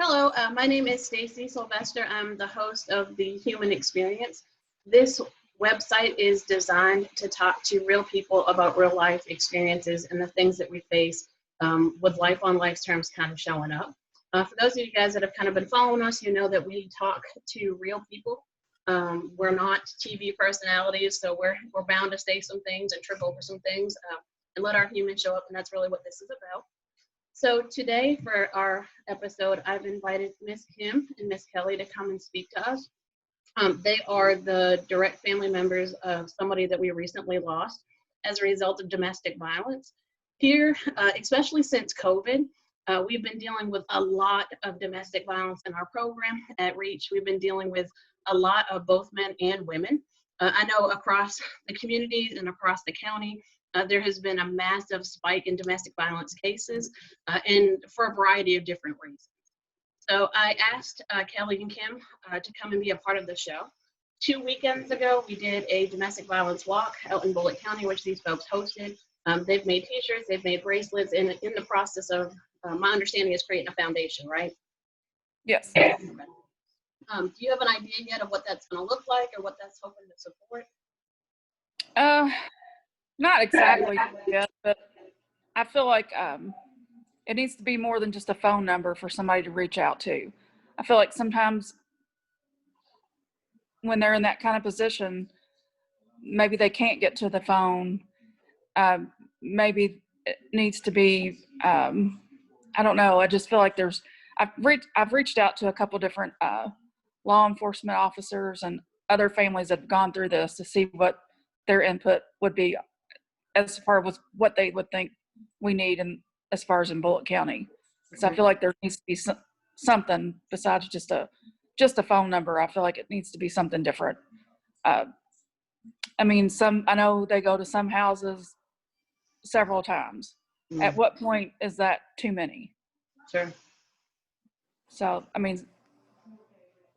Hello, my name is Stacy Sylvester. I'm the host of The Human Experience. This website is designed to talk to real people about real life experiences and the things that we face with life on life's terms kind of showing up. For those of you guys that have kind of been following us, you know that we talk to real people. We're not TV personalities, so we're bound to say some things and trip over some things and let our humans show up, and that's really what this is about. So today for our episode, I've invited Miss Kim and Miss Kelly to come and speak to us. They are the direct family members of somebody that we recently lost as a result of domestic violence. Here, especially since COVID, we've been dealing with a lot of domestic violence in our program at Reach. We've been dealing with a lot of both men and women. I know across the communities and across the county, there has been a massive spike in domestic violence cases and for a variety of different reasons. So I asked Kelly and Kim to come and be a part of the show. 2 weekends ago, we did a domestic violence walk out in Bullitt County, which these folks hosted. They've made t-shirts, they've made bracelets, and in the process of, my understanding is creating a foundation, right? Yes. Do you have an idea yet of what that's going to look like or what that's hoping to support? Not exactly yet, but I feel like it needs to be more than just a phone number for somebody to reach out to. I feel like sometimes when they're in that kind of position, maybe they can't get to the phone. Maybe it needs to be, I don't know. I just feel like I've reached out to a couple different law enforcement officers and other families that have gone through this to see what their input would be as far as what they would think we need in as far as in Bullitt County. So I feel like there needs to be something besides just a phone number. I feel like it needs to be something different. I mean, I know they go to some houses several times. At what point is that too many? Sure. So, I mean,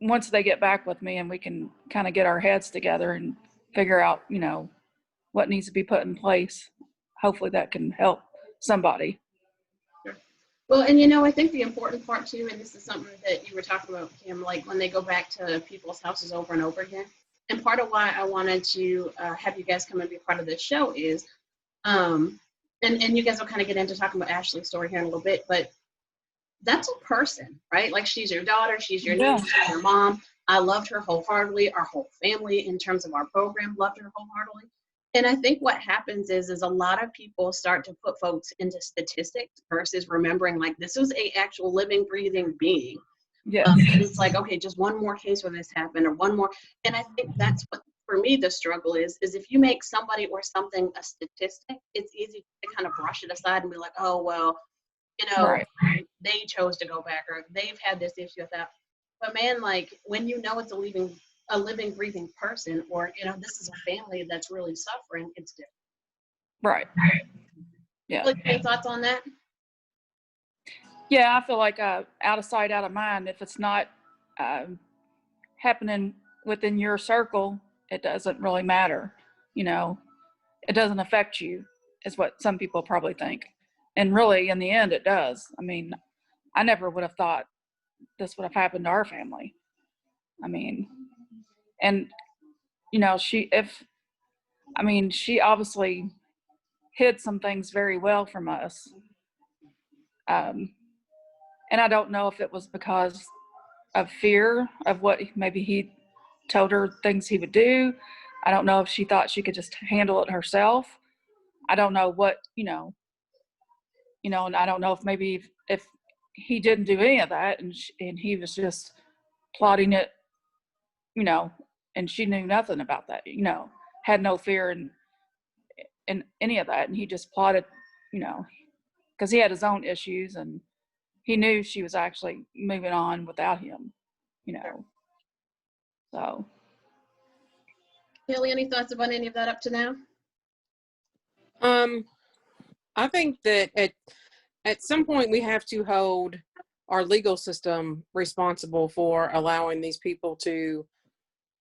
once they get back with me and we can kind of get our heads together and figure out, what needs to be put in place, hopefully that can help somebody. Sure. Well, and I think the important part too, and this is something that you were talking about, Kim, like when they go back to people's houses over and over again. And part of why I wanted to have you guys come and be part of this show is, and you guys will kind of get into talking about Ashleigh's story here in a little bit, but that's a person, right? Like she's your daughter, she's your niece, she's your mom. I loved her wholeheartedly. Our whole family in terms of our program loved her wholeheartedly. And I think what happens is a lot of people start to put folks into statistics versus remembering like this was a actual living, breathing being. Yeah. And it's like, okay, just one more case where this happened or one more. And I think that's what, for me, the struggle is if you make somebody or something a statistic, it's easy to kind of brush it aside and be like, oh, well, Right. they chose to go back or they've had this issue with that. But man, like when it's a living, breathing person, or this is a family that's really suffering, it's different. Right. Yeah. Like, any thoughts on that? Yeah, I feel like out of sight, out of mind. If it's not happening within your circle, it doesn't really matter. It doesn't affect you, is what some people probably think. And really, in the end, it does. I mean, I never would have thought this would have happened to our family. I mean, and she obviously hid some things very well from us. And I don't know if it was because of fear of what maybe he told her things he would do. I don't know if she thought she could just handle it herself. I don't know what, and I don't know if maybe if he didn't do any of that and he was just plotting it, and she knew nothing about that, had no fear in any of that. And he just plotted, because he had his own issues and he knew she was actually moving on without him, so. Kelly, any thoughts about any of that up to now? I think that at some point we have to hold our legal system responsible for allowing these people to,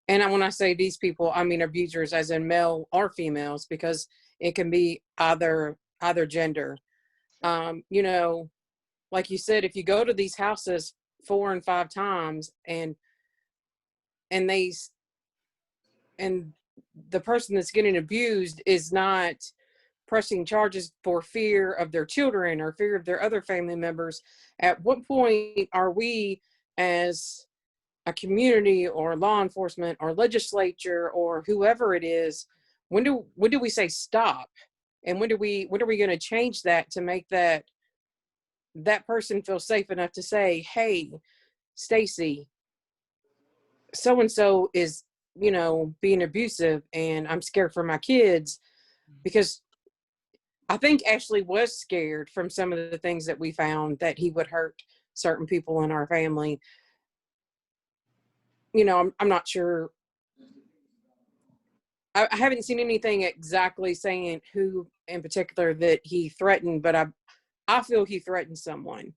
and when I say these people, I mean abusers as in male or females, because it can be either gender. Like you said, if you go to these houses 4 and 5 times, and they and the person that's getting abused is not pressing charges for fear of their children or fear of their other family members, at what point are we as a community or law enforcement or legislature or whoever it is, when do we say stop? And when are we going to change that to make that person feel safe enough to say, hey, Stacy, so and so is, being abusive, and I'm scared for my kids? Because I think Ashleigh was scared from some of the things that we found, that he would hurt certain people in our family. I'm not sure. I haven't seen anything exactly saying who in particular that he threatened, but I feel he threatened someone.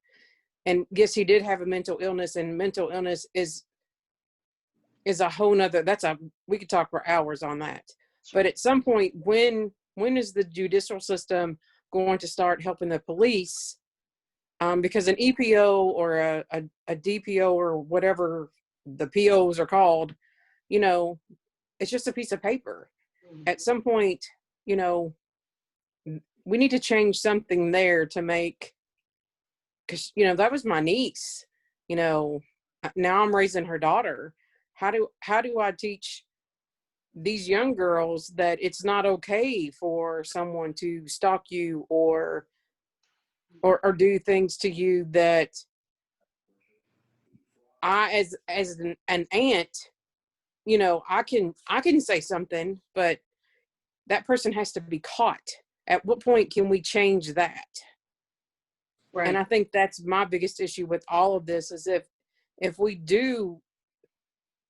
And yes, he did have a mental illness, and mental illness is a whole nother, we could talk for hours on that. Sure. But at some point, when is the judicial system going to start helping the police? Because an EPO or a DPO or whatever the POs are called, it's just a piece of paper. At some point, we need to change something there to make, because, that was my niece, now I'm raising her daughter. How do I teach these young girls that it's not okay for someone to stalk you or do things to you that I, as an aunt, I can say something, but that person has to be caught. At what point can we change that? Right. And I think that's my biggest issue with all of this, is if we do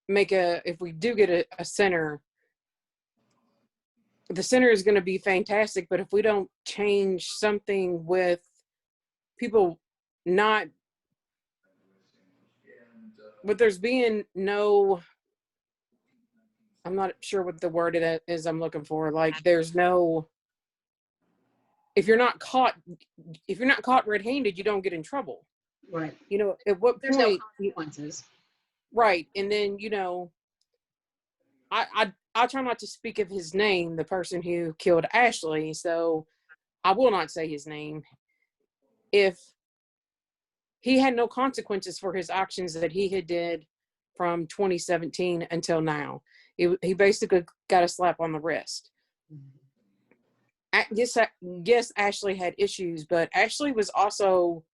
get a center, the center is going to be fantastic. But if we don't change something with people not, but there's being no, I'm not sure what the word it is I'm looking for. Like, there's no, if you're not caught red-handed, you don't get in trouble. Right. At what there's point? No consequences. Right. And then, I try not to speak of his name, the person who killed Ashleigh, so I will not say his name. If he had no consequences for his actions that he had did from 2017 until now, he basically got a slap on the wrist. I guess Ashleigh had issues, but Ashleigh was also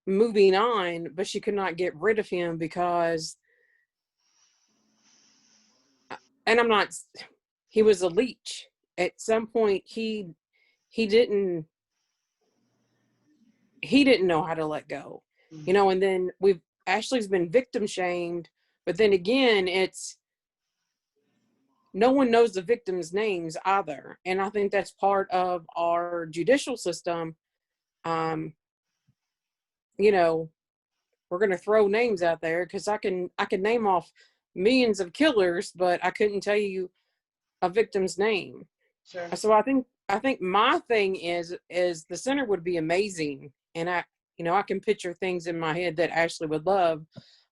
moving on, but she could not get rid of him because, and he was a leech. At some point, he didn't know how to let go, and then Ashleigh's been victim shamed, but then again, it's, no one knows the victims' names either. And I think that's part of our judicial system. We're going to throw names out there, because I can name off millions of killers, but I couldn't tell you a victim's name. Sure. So I think my thing is the center would be amazing. And I can picture things in my head that Ashleigh would love,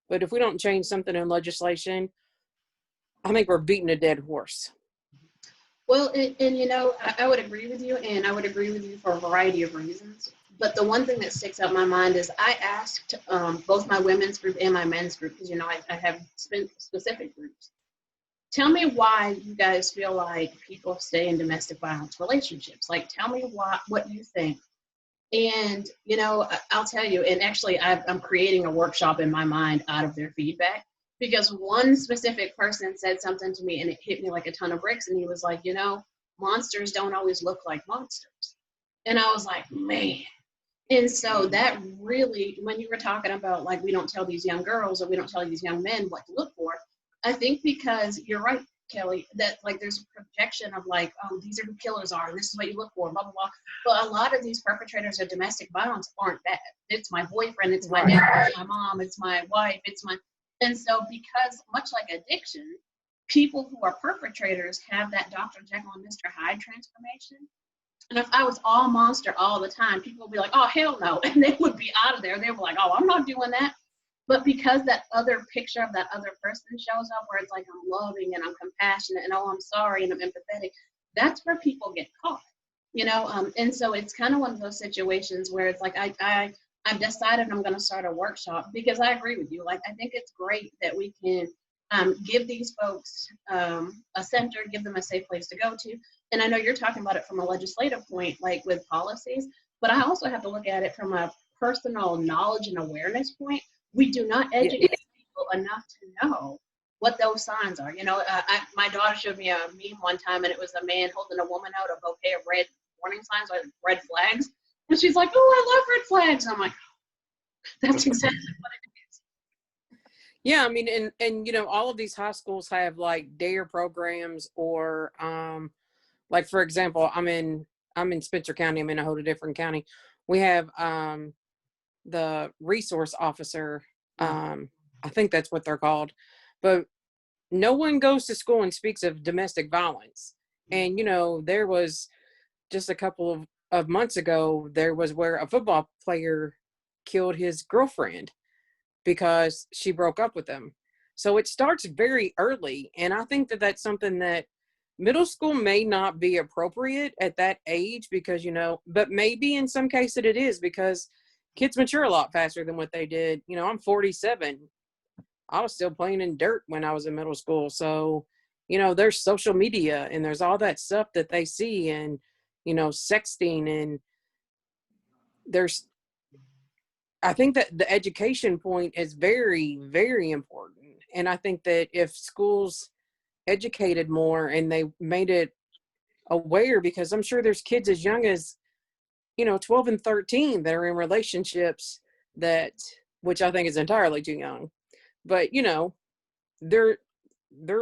but if we don't change something in legislation, I think we're beating a dead horse. Well, and I would agree with you, and I would agree with you for a variety of reasons. But the one thing that sticks out in my mind is I asked both my women's group and my men's group, because, I have specific groups. Tell me why you guys feel like people stay in domestic violence relationships. Like, tell me what you think. And, I'll tell you, and actually I'm creating a workshop in my mind out of their feedback, because one specific person said something to me and it hit me like a ton of bricks. And he was like, monsters don't always look like monsters. And I was like, man. And so that really, when you were talking about, like, we don't tell these young girls or we don't tell these young men what to look for, I think because you're right, Kelly, that, like, there's a projection of, like, oh, these are who killers are, and this is what you look for, blah, blah, blah. But a lot of these perpetrators of domestic violence aren't that. It's my boyfriend, it's my neighbor, it's my mom, it's my wife, and so, because much like addiction, people who are perpetrators have that Dr. Jekyll and Mr. Hyde transformation. And if I was all monster all the time, people would be like, oh, hell no. And they would be out of there. They were like, oh, I'm not doing that. But because that other picture of that other person shows up where it's like, I'm loving and I'm compassionate and oh, I'm sorry and I'm empathetic, that's where people get caught, and so it's kind of one of those situations where it's like, I've decided I'm going to start a workshop because I agree with you. Like, I think it's great that we can give these folks a center, give them a safe place to go to. And I know you're talking about it from a legislative point, like with policies, but I also have to look at it from a personal knowledge and awareness point. We do not educate people enough to know what those signs are. My daughter showed me a meme one time, and it was a man holding a woman out a bouquet of red warning signs, or red flags. And she's like, oh, I love red flags. I'm like, that's exactly what it is. Yeah, I mean, and all of these high schools have like DARE programs, or like, for example, I'm in Spencer County. I'm in a whole different county. We have the resource officer. I think that's what they're called. But no one goes to school and speaks of domestic violence. And, there was just a couple of months ago, there was where a football player killed his girlfriend because she broke up with him. So it starts very early. And I think that that's something that middle school may not be appropriate at that age because, but maybe in some cases it is, because kids mature a lot faster than what they did. I'm 47. I was still playing in dirt when I was in middle school. So, there's social media and there's all that stuff that they see, and, sexting, and I think that the education point is very, very important. And I think that if schools educated more and they made it aware, because I'm sure there's kids as young as, 12 and 13 that are in relationships which I think is entirely too young. But, they're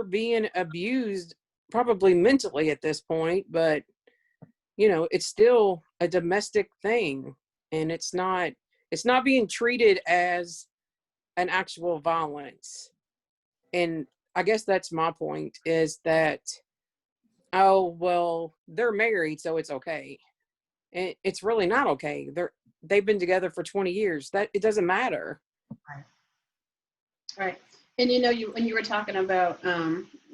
being abused probably mentally at this point, but, it's still a domestic thing, and it's not being treated as an actual violence. And I guess that's my point, is that, oh, well, they're married, so it's okay. And it's really not okay. They've been together for 20 years. That it doesn't matter. Right. And when you were talking about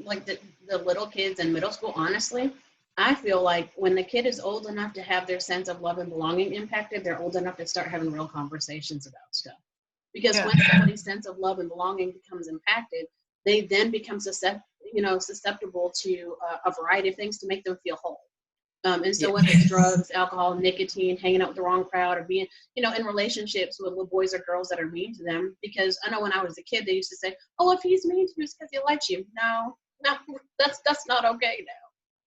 like the little kids in middle school, honestly, I feel like when the kid is old enough to have their sense of love and belonging impacted, they're old enough to start having real conversations about stuff. Because when somebody's sense of love and belonging becomes impacted, they then become susceptible to a variety of things to make them feel whole. And so whether it's drugs, alcohol, nicotine, hanging out with the wrong crowd, or being, in relationships with little boys or girls that are mean to them. Because I know when I was a kid, they used to say, oh, if he's mean to you, it's because he likes you. No, that's not okay now.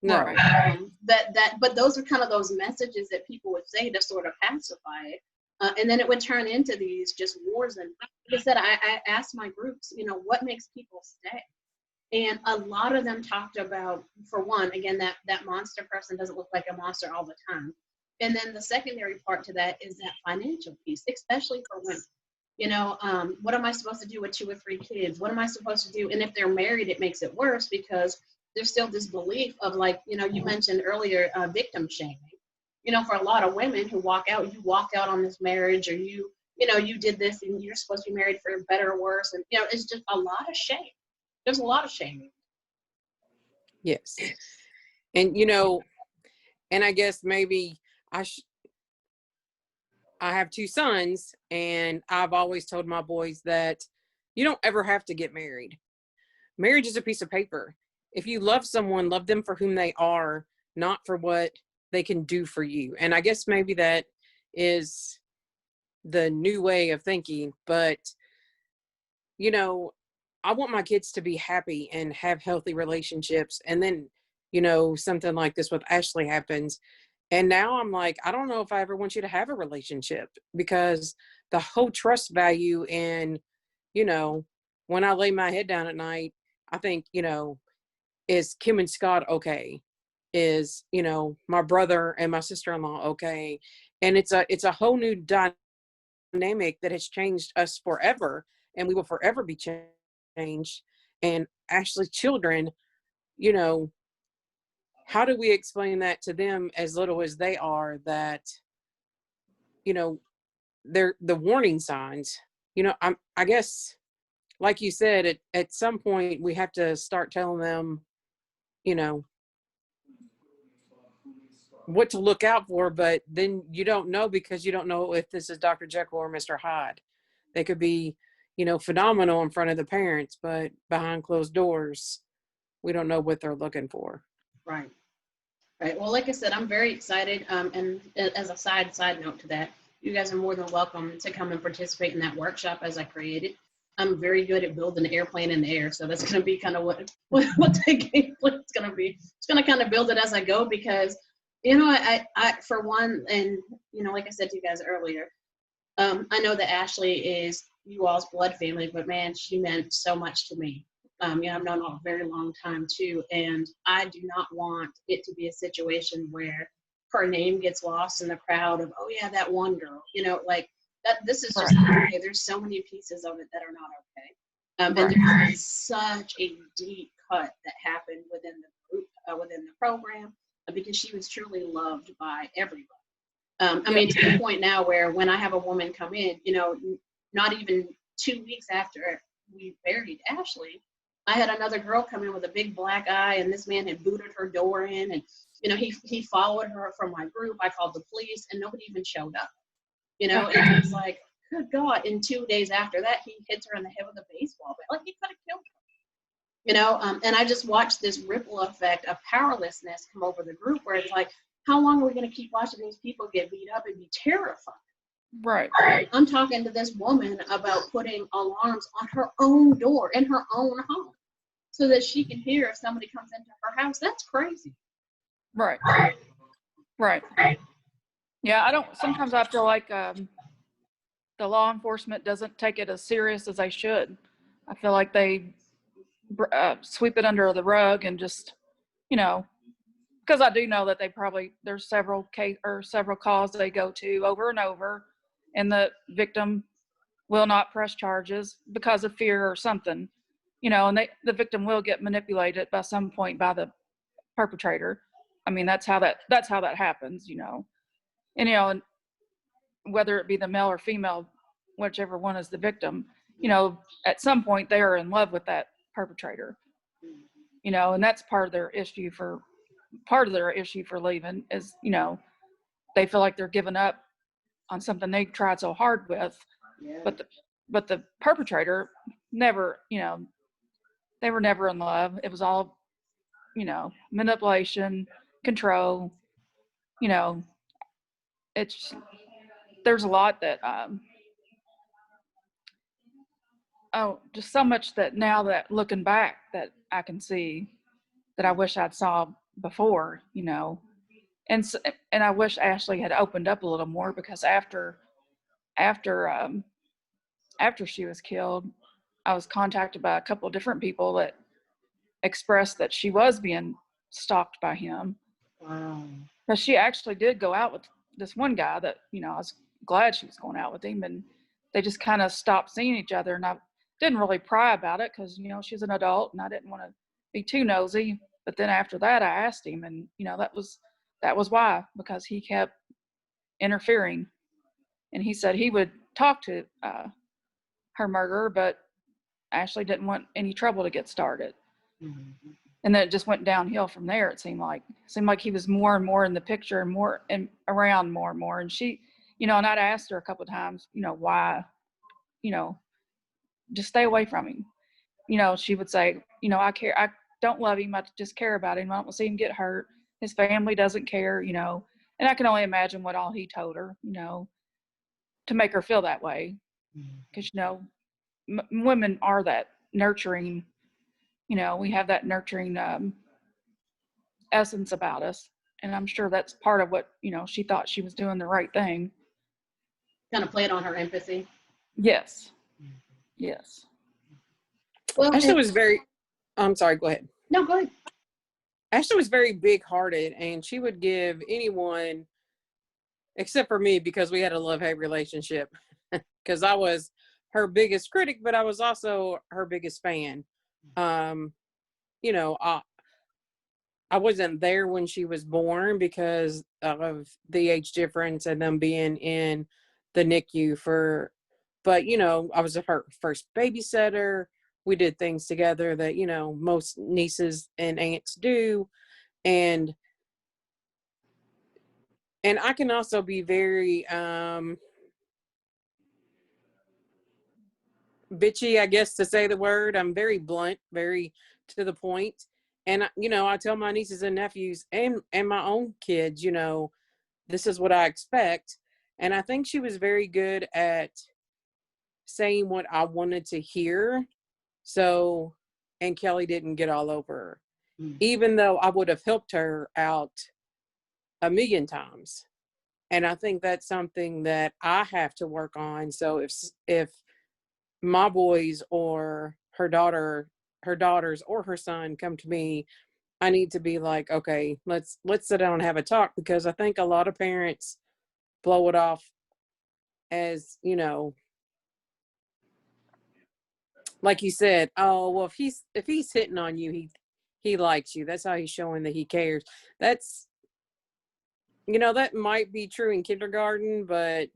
No. But those are kind of those messages that people would say to sort of pacify it. And then it would turn into these just wars. And like I said, I asked my groups, what makes people stay? And a lot of them talked about, for one, again, that monster person doesn't look like a monster all the time. And then the secondary part to that is that financial piece, especially for women. What am I supposed to do with 2 or 3 kids? What am I supposed to do? And if they're married, it makes it worse because there's still this belief of, like, you mentioned earlier, victim shaming. For a lot of women who walk out, you walked out on this marriage, or you did this and you're supposed to be married for better or worse. And, it's just a lot of shame. There's a lot of shame. Yes. And, and I guess maybe I have 2 sons, and I've always told my boys that you don't ever have to get married. Marriage is a piece of paper. If you love someone, love them for whom they are, not for what they can do for you. And I guess maybe that is the new way of thinking, but, I want my kids to be happy and have healthy relationships. And then, something like this with Ashleigh happens. And now I'm like, I don't know if I ever want you to have a relationship, because the whole trust value in, when I lay my head down at night, I think, is Kim and Scott okay? Is, my brother and my sister-in-law okay? And it's a whole new dynamic that has changed us forever, and we will forever be changed. And Ashleigh's children, how do we explain that to them as little as they are, that, they're the warning signs I guess, like you said, at some point we have to start telling them, you know, what to look out for, but then you don't know, because you don't know if this is Dr. Jekyll or Mr. Hyde. They could be, phenomenal in front of the parents, but behind closed doors, we don't know what they're looking for. Right. Right. Well, like I said, I'm very excited. And as a side note to that, you guys are more than welcome to come and participate in that workshop as I created. I'm very good at building an airplane in the air, so that's going to be kind of what the gameplay is going to be. It's going to kind of build it as I go, because, I for one, and like I said to you guys earlier, I know that Ashleigh is you all's blood family, but man, she meant so much to me. I've known her a very long time too, and I do not want it to be a situation where her name gets lost in the crowd of, oh yeah, that one girl, like that. This is just not okay. There's so many pieces of it that are not okay, and there's such a deep cut that happened within the group, within the program, because she was truly loved by everybody. I mean, to the point now where when I have a woman come in, not even 2 weeks after we buried Ashleigh, I had another girl come in with a big black eye, and this man had booted her door in, and he followed her from my group. I called the police, and nobody even showed up. And it's like, good God! And 2 days after that, he hits her in the head with a baseball bat. Like, he could have killed her. And I just watched this ripple effect of powerlessness come over the group, where it's like, how long are we going to keep watching these people get beat up and be terrified? Right. I'm talking to this woman about putting alarms on her own door in her own home so that she can hear if somebody comes into her house. That's crazy. Right. Yeah, sometimes I feel like the law enforcement doesn't take it as serious as they should. I feel like they sweep it under the rug and just, because I do know that there's several calls they go to over and over, and the victim will not press charges because of fear or something, and the victim will get manipulated by some point by the perpetrator. I mean, that's how that happens, and whether it be the male or female, whichever one is the victim, at some point they are in love with that perpetrator, and that's part of their issue for leaving is, they feel like they're giving up on something they tried so hard with. Yeah. But the perpetrator never, they were never in love. It was all, manipulation, control, there's a lot that, just so much that now that looking back that I can see that I wish I'd saw before, and I wish Ashleigh had opened up a little more, because after she was killed, I was contacted by a couple of different people that expressed that she was being stalked by him. Wow. But she actually did go out with this one guy that, I was glad she was going out with him, and they just kind of stopped seeing each other. And I didn't really pry about it because, she's an adult and I didn't want to be too nosy. But then after that, I asked him, and, that was why, because he kept interfering. And he said he would talk to her murderer, but Ashleigh didn't want any trouble to get started. Mm-hmm. And then it just went downhill from there. It seemed like he was more and more in the picture and more and around more and more. And she, and I'd asked her a couple of times, why, just stay away from him. She would say, I don't love him. I just care about him. I don't want to see him get hurt. His family doesn't care, and I can only imagine what all he told her, to make her feel that way. Because, women are that nurturing, we have that nurturing essence about us. And I'm sure that's part of what, she thought she was doing the right thing. Kind of played on her empathy. Yes. Yes. Well, Ashleigh was I'm sorry, go ahead. No, go ahead. Ashleigh was very big-hearted, and she would give anyone, except for me, because we had a love-hate relationship, because I was her biggest critic, but I was also her biggest fan. I wasn't there when she was born because of the age difference and them being in the NICU for but, you know, I was her first babysitter. We did things together that, you know, most nieces and aunts do. And I can also be very bitchy, I guess, to say the word. I'm very blunt, very to the point. And, you know, I tell my nieces and nephews and my own kids, you know, this is what I expect. And I think she was very good at saying what I wanted to hear. So, and Kelly didn't get all over her, even though I would have helped her out a million times. And I think that's something that I have to work on. So if my boys or her daughters or her son come to me, I need to be like, okay, let's sit down and have a talk, because I think a lot of parents blow it off as, you know, like you said, oh, well, if he's hitting on you, he likes you. That's how he's showing that he cares. That's, you know, that might be true in kindergarten, but,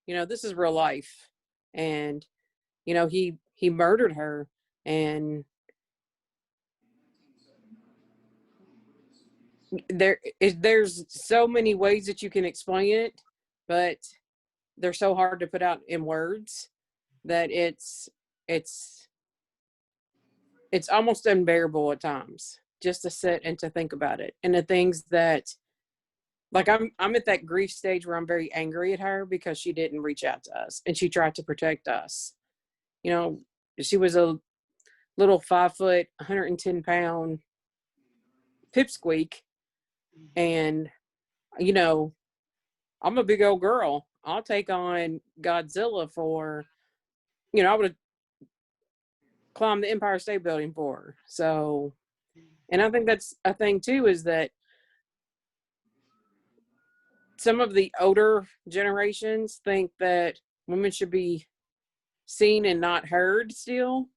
you know, this is real life. And, you know, he murdered her, and there's so many ways that you can explain it, but they're so hard to put out in words that it's almost unbearable at times just to sit and to think about it. And the things that, like, I'm at that grief stage where I'm very angry at her because she didn't reach out to us and she tried to protect us. You know, she was a little 5 foot, 110-pound pipsqueak. And, you know, I'm a big old girl. I'll take on Godzilla for, you know, I would have climbed the Empire State Building for her. So, and I think that's a thing too, is that some of the older generations think that women should be seen and not heard still.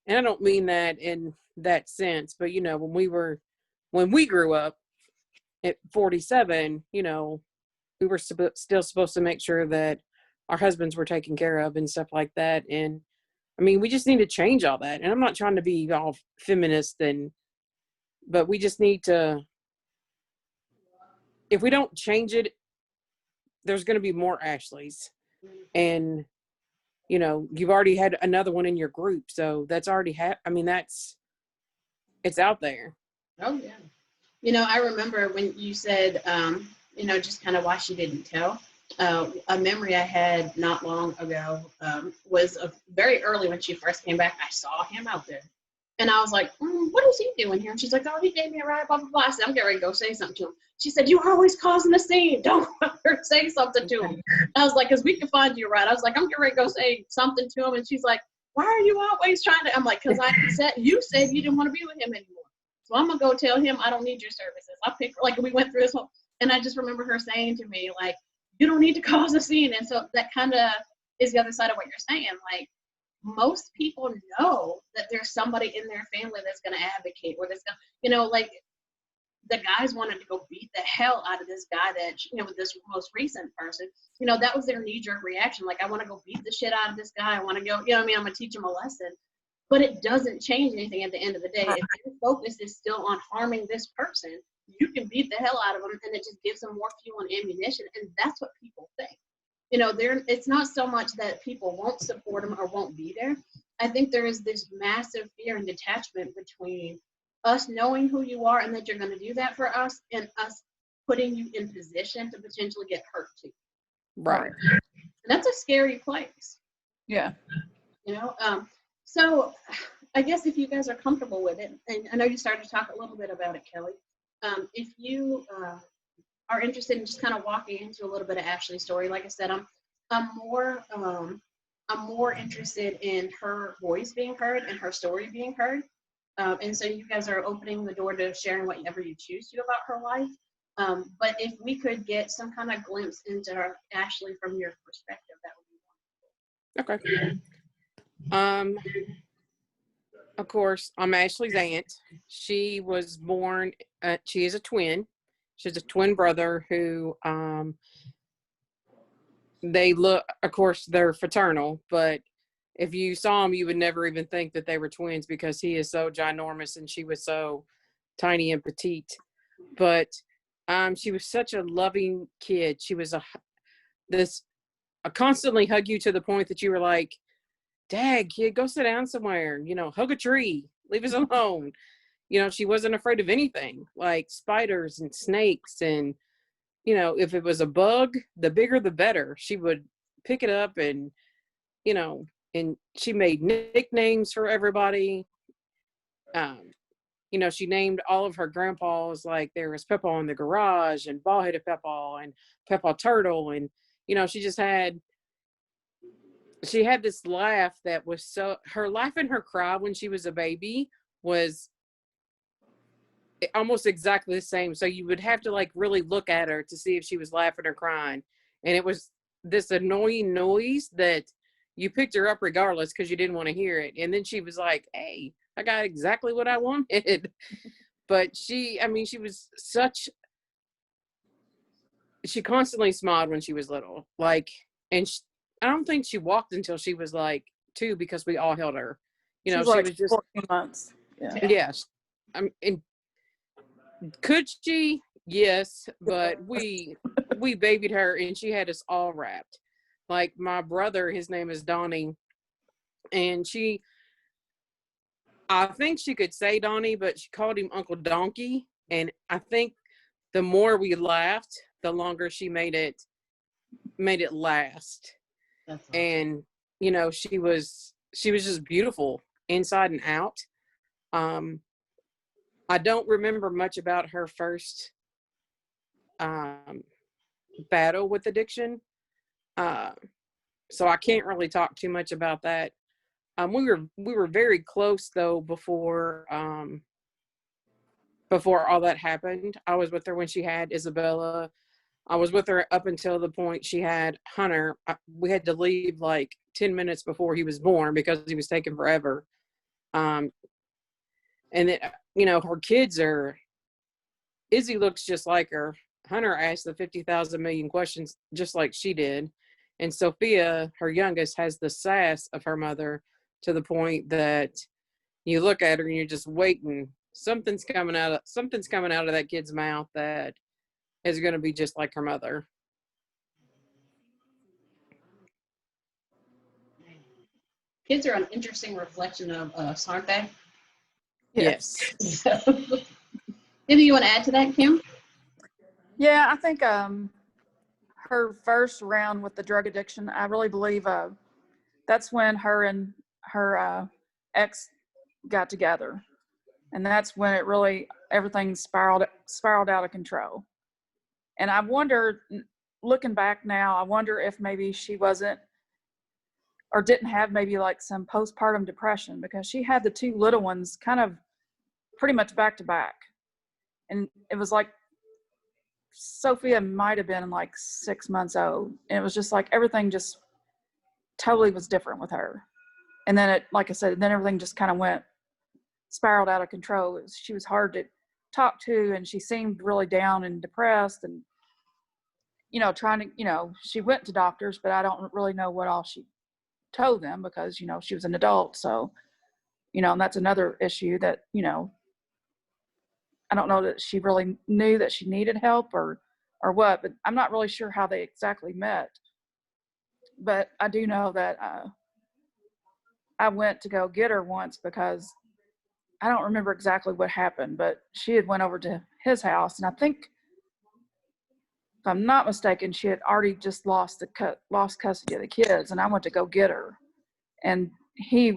And I don't mean that in that sense, but, you know, when we grew up at 47, you know, we were still supposed to make sure that our husbands were taken care of and stuff like that. And I mean, we just need to change all that. And I'm not trying to be all feminist, but we just need to, if we don't change it, there's going to be more Ashleighs. And, you know, you've already had another one in your group. So that's already I mean, it's out there. Oh, yeah. You know, I remember when you said, you know, just kind of why she didn't tell. A memory I had not long ago was very early when she first came back. I saw him out there. And I was like, what is he doing here? And she's like, oh, he gave me a ride, blah, blah, blah. I said, I'm getting ready to go say something to him. She said, you're always causing a scene. Don't ever say something to him. I was like, because we can find you a ride. I was like, I'm getting ready to go say something to him. And she's like, why are you always trying to? I'm like, because you said you didn't want to be with him anymore. So I'm going to go tell him I don't need your services. I'll pick, like, we went through this whole, and I just remember her saying to me, like, you don't need to cause a scene. And so that kind of is the other side of what you're saying. Like, most people know that there's somebody in their family that's going to advocate, or that's going to, you know, like, the guys wanted to go beat the hell out of this guy that, you know, with this most recent person, you know, that was their knee-jerk reaction. Like, I want to go beat the shit out of this guy. I want to go, you know what I mean? I'm going to teach him a lesson. But it doesn't change anything at the end of the day. If your focus is still on harming this person, you can beat the hell out of them, and it just gives them more fuel and ammunition. And that's what people think. You know, it's not so much that people won't support them or won't be there. I think there is this massive fear and detachment between us knowing who you are and that you're going to do that for us, and us putting you in position to potentially get hurt too. Right. And that's a scary place. Yeah. You know, so I guess if you guys are comfortable with it, and I know you started to talk a little bit about it, Kelly, if you are interested in just kind of walking into a little bit of Ashleigh's story, like I said, I'm more interested in her voice being heard and her story being heard. And so you guys are opening the door to sharing whatever you choose to about her life. But if we could get some kind of glimpse into her, Ashleigh, from your perspective, that would be wonderful. Okay. Of course, I'm Ashleigh's aunt. She was born, she is a twin. She's a twin brother who they look, of course, they're fraternal, but if you saw them, you would never even think that they were twins because he is so ginormous and she was so tiny and petite. But she was such a loving kid. She was a constantly hug you to the point that you were like, Dad, kid, go sit down somewhere, hug a tree, leave us alone. She wasn't afraid of anything, like spiders and snakes. And, if it was a bug, the bigger the better. She would pick it up and, and she made nicknames for everybody. She named all of her grandpas, like there was Peppa in the garage and bald-headed Peppa and Peppa Turtle. And, she had this laugh that was her laugh and her cry when she was a baby was almost exactly the same. So you would have to like really look at her to see if she was laughing or crying. And it was this annoying noise that you picked her up regardless because you didn't want to hear it. And then she was like, hey, I got exactly what I wanted. But she was she constantly smiled when she was little. Like, and I don't think she walked until she was like 2 because we all held her. She was just 14 months. Yeah. Yes. And could she? Yes, but we babied her and she had us all wrapped. Like my brother, his name is Donnie, and I think she could say Donnie, but she called him Uncle Donkey. And I think the more we laughed, the longer she made it last. That's awesome. And she was just beautiful inside and out. I don't remember much about her first battle with addiction, so I can't really talk too much about that. We were very close though before all that happened. I was with her when she had Isabella. I was with her up until the point she had Hunter. We had to leave like 10 minutes before he was born because he was taking forever. And then, her kids Izzy looks just like her. Hunter asked the 50,000 million questions just like she did. And Sophia, her youngest, has the sass of her mother to the point that you look at her and you're just waiting. Something's coming out of that kid's mouth that is going to be just like her mother. Kids are an interesting reflection of us, aren't they? Yes. Anything you want to add to that, Kim? Yeah, I think her first round with the drug addiction, I really believe that's when her and her ex got together. And that's when it really, everything spiraled out of control. And I wonder, looking back now, I wonder if maybe she wasn't or didn't have maybe like some postpartum depression, because she had the 2 little ones kind of pretty much back to back. And it was like Sophia might have been like 6 months old. And it was just like everything just totally was different with her. And then it, like I said, then everything just kind of spiraled out of control. She was hard to talk to, and she seemed really down and depressed, and trying to, she went to doctors, but I don't really know what all she told them because she was an adult. So and that's another issue that I don't know that she really knew that she needed help or what, but I'm not really sure how they exactly met. But I do know that I went to go get her once because I don't remember exactly what happened, but she had went over to his house, and I think, if I'm not mistaken, she had already just lost custody of the kids, and I went to go get her, and he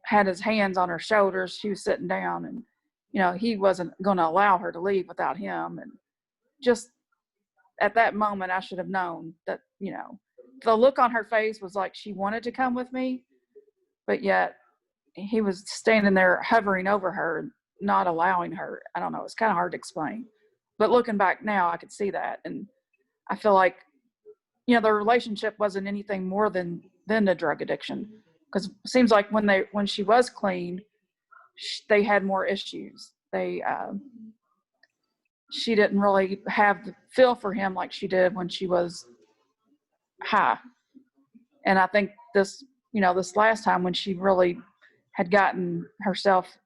had his hands on her shoulders. She was sitting down, and he wasn't going to allow her to leave without him. And just at that moment, I should have known that the look on her face was like she wanted to come with me, but yet he was standing there hovering over her, not allowing her. I don't know. It's kind of hard to explain. But looking back now, I could see that. And I feel like, the relationship wasn't anything more than the drug addiction. Because it seems like when she was clean, they had more issues. She didn't really have the feel for him like she did when she was high. And I think this, this last time when she really had gotten herself,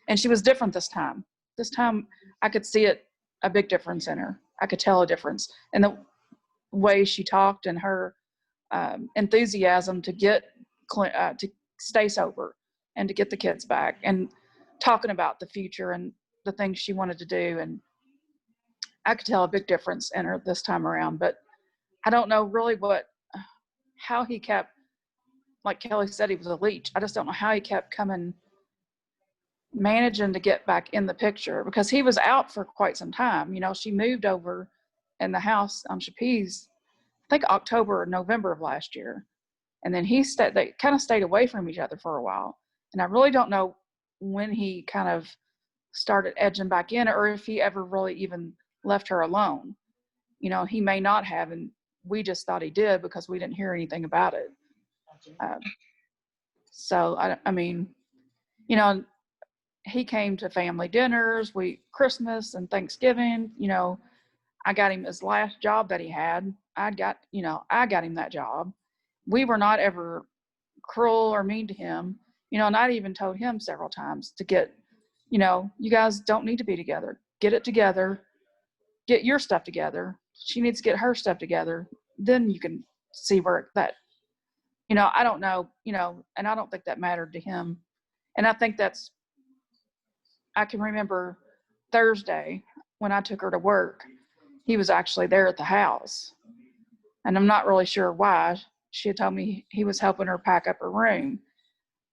and she was different this time. This time I could see a big difference in her. I could tell a difference in the way she talked and her enthusiasm to to stay sober and to get the kids back and talking about the future and the things she wanted to do. And I could tell a big difference in her this time around, but I don't know really how he kept, like Kelly said, he was a leech. I just don't know how he kept managing to get back in the picture, because he was out for quite some time. She moved over in the house on Chapiz, I think October or November of last year. And then they kind of stayed away from each other for a while. And I really don't know when he kind of started edging back in, or if he ever really even left her alone. He may not have, and we just thought he did because we didn't hear anything about it. So I mean, he came to family dinners, Christmas and Thanksgiving. I got him his last job that he had. I got him that job. We were not ever cruel or mean to him, and I'd even told him several times to get, you guys don't need to be together. Get it together. Get your stuff together. She needs to get her stuff together. Then you can see where that, I don't know, and I don't think that mattered to him. And I think I can remember Thursday when I took her to work, he was actually there at the house. And I'm not really sure why. She had told me he was helping her pack up her room.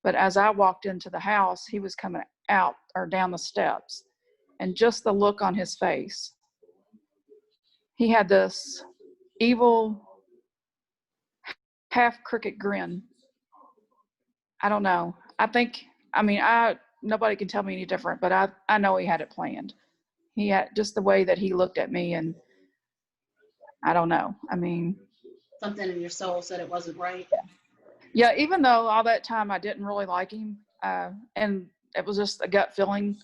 But as I walked into the house, he was coming out or down the steps. And just the look on his face, he had this evil, half crooked grin. I don't know. Nobody can tell me any different, but I know he had it planned. He had just the way that he looked at me, and I don't know. Something in your soul said it wasn't right. Yeah, even though all that time I didn't really like him, and it was just a gut feeling.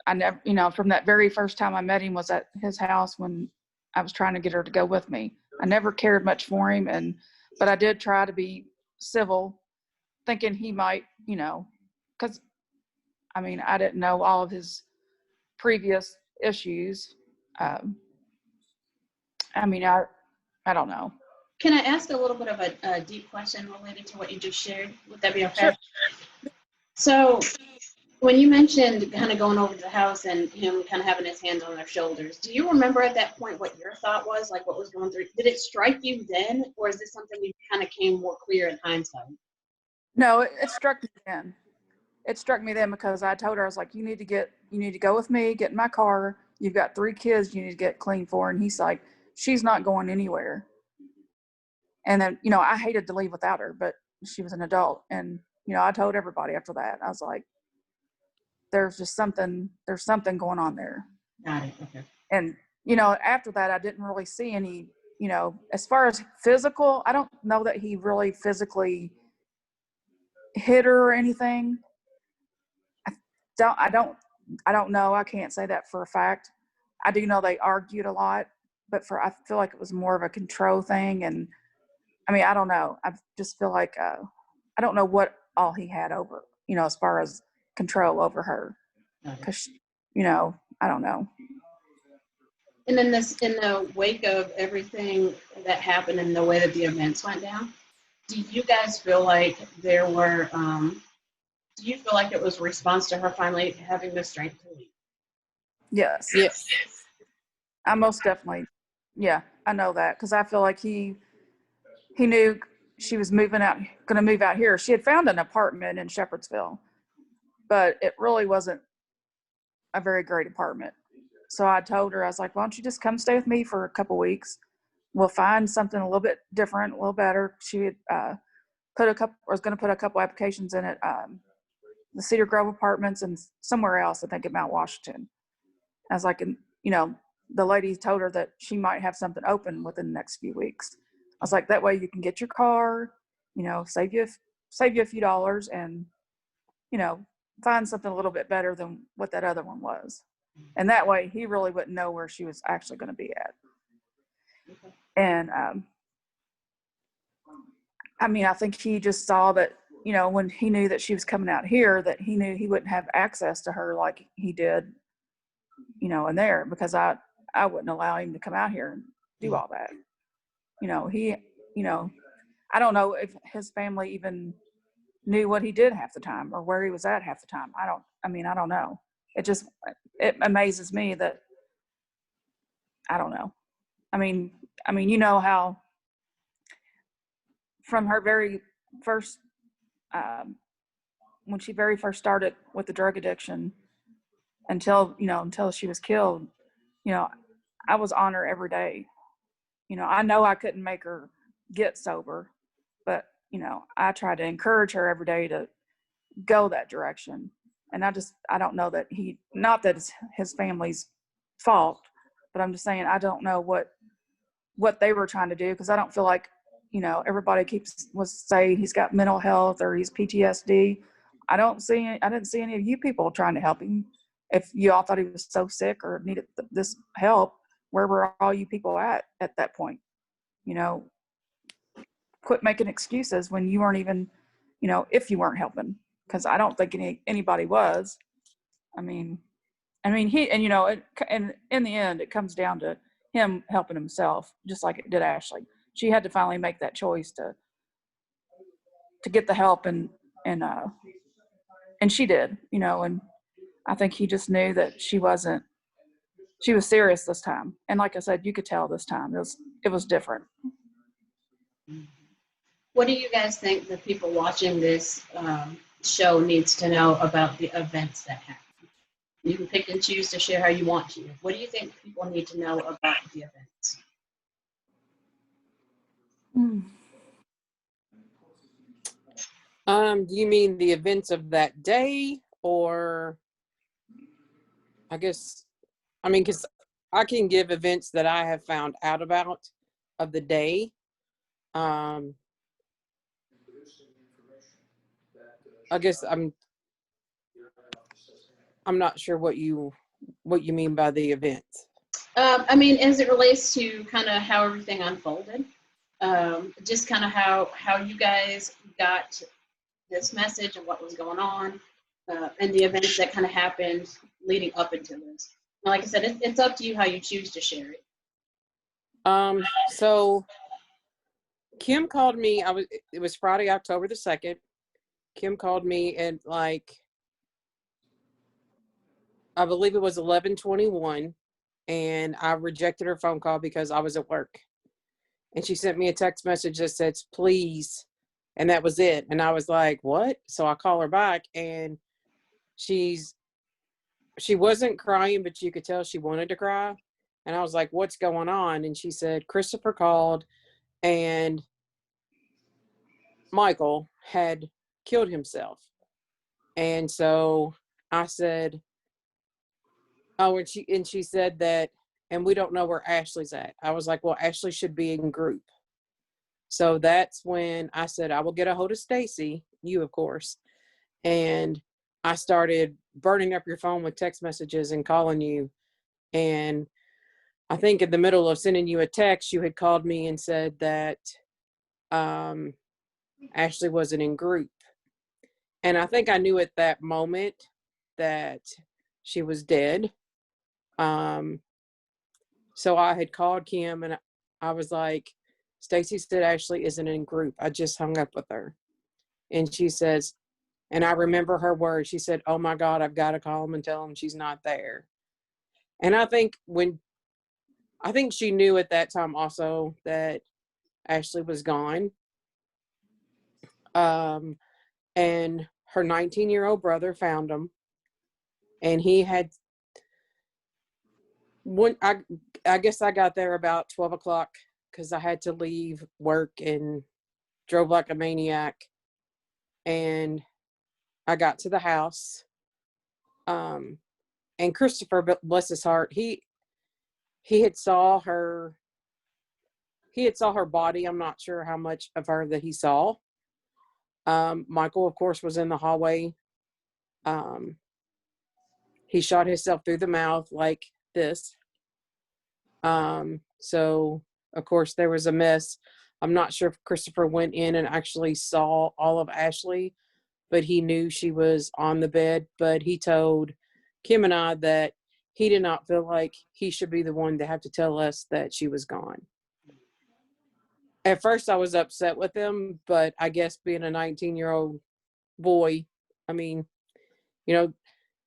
I never, from that very first time I met him was at his house when I was trying to get her to go with me. I never cared much for him, but I did try to be civil, thinking he might, because I didn't know all of his previous issues. I don't know. Can I ask a little bit of a deep question related to what you just shared? Would that be okay? Sure. So when you mentioned kind of going over to the house and him kind of having his hands on their shoulders, do you remember at that point what your thought was, like what was going through? Did it strike you then, or is this something you kind of came more clear in hindsight? No, it struck me then. It struck me then because I told her, I was like, you need to go with me, get in my car. You've got 3 kids you need to get clean for. And he's like, she's not going anywhere. And then, I hated to leave without her, but she was an adult. And, I told everybody after that, I was like, there's something going on there. Got it. Okay. And, after that, I didn't really see any, as far as physical, I don't know that he really physically hit her or anything. I don't know. I can't say that for a fact. I do know they argued a lot, but I feel like it was more of a control thing. And I don't know. I just feel like, I don't know what all he had over, as far as control over her. Cause I don't know. And then in the wake of everything that happened and the way that the events went down, do you guys feel like do you feel like it was a response to her finally having the strength to leave? Yes. Yes. I most definitely, yeah, I know that. Cause I feel like he knew she was going to move out here. She had found an apartment in Shepherdsville, but it really wasn't a very great apartment. So I told her, I was like, why don't you just come stay with me for a couple weeks? We'll find something a little bit different, a little better. She had was going to put a couple applications in at the Cedar Grove Apartments and somewhere else, I think at Mount Washington. I was like, and the lady told her that she might have something open within the next few weeks. I was like, that way you can get your car, save you a few dollars, and find something a little bit better than what that other one was. And that way he really wouldn't know where she was actually going to be at. And I mean, I think he just saw that, you know, when he knew that she was coming out here, that he knew he wouldn't have access to her like he did, you know, in there, because I wouldn't allow him to come out here and do all that. You know, you know, I don't know if his family even knew what he did half the time or where he was at half the time. I don't know. It amazes me that, I don't know. I mean, you know how from her very first, when she very first started with the drug addiction until she was killed, you know, I was on her every day. You know, I know I couldn't make her get sober, but, you know, I tried to encourage her every day to go that direction. And I don't know that not that it's his family's fault, but I'm just saying, I don't know what they were trying to do, because I don't feel like, you know, everybody was saying he's got mental health or he's PTSD. I didn't see any of you people trying to help him. If you all thought he was so sick or needed this help, where were all you people at that point? You know, quit making excuses when you weren't even, you know, if you weren't helping, because I don't think anybody was. I mean, you know, and in the end, it comes down to him helping himself, just like it did Ashleigh. She had to finally make that choice to get the help, and she did, you know, and I think he just knew that she was serious this time. And like I said, you could tell this time it was different. What do you guys think the people watching this show needs to know about the events that happened? You can pick and choose to share how you want to. What do you think people need to know about the events? Do you mean the events of that day, or because I can give events that I have found out about of the day. I guess I'm not sure what you mean by the events. I mean, as it relates to kind of how everything unfolded, just kind of how you guys got this message and what was going on, and the events that kind of happened leading up into this. And like I said, it's up to you how you choose to share it. So Kim called me. It was Friday, October the 2nd. Kim called me at I believe it was 11:21, and I rejected her phone call because I was at work. And she sent me a text message that says, please. And that was it. And I was like, what? So I call her back, and she wasn't crying, but you could tell she wanted to cry. And I was like, what's going on? And she said, Christopher called, and Michael had killed himself. And so I said, oh, and she said that, and we don't know where Ashleigh's at. I was like, well, Ashleigh should be in group. So that's when I said, I will get a hold of Stacy, you of course. And I started burning up your phone with text messages and calling you. And I think in the middle of sending you a text, you had called me and said that Ashleigh wasn't in group. And I think I knew at that moment that she was dead. So I had called Kim, and I was like, Stacy said Ashleigh isn't in group. I just hung up with her. And she says, and I remember her words, she said, oh my God, I've got to call him and tell him she's not there. And I think she knew at that time also that Ashleigh was gone. And her 19-year-old brother found him. And he had I guess I got there about 12 o'clock because I had to leave work and drove like a maniac. And I got to the house. And Christopher, bless his heart, he saw her body. I'm not sure how much of her that he saw. Michael, of course, was in the hallway. He shot himself through the mouth like this. So of course there was a mess I'm not sure if Christopher went in and actually saw all of Ashleigh, but he knew she was on the bed. But he told Kim and I that he did not feel like he should be the one to have to tell us that she was gone. At first, I was upset with him, but I guess being a 19-year-old boy, I mean, you know,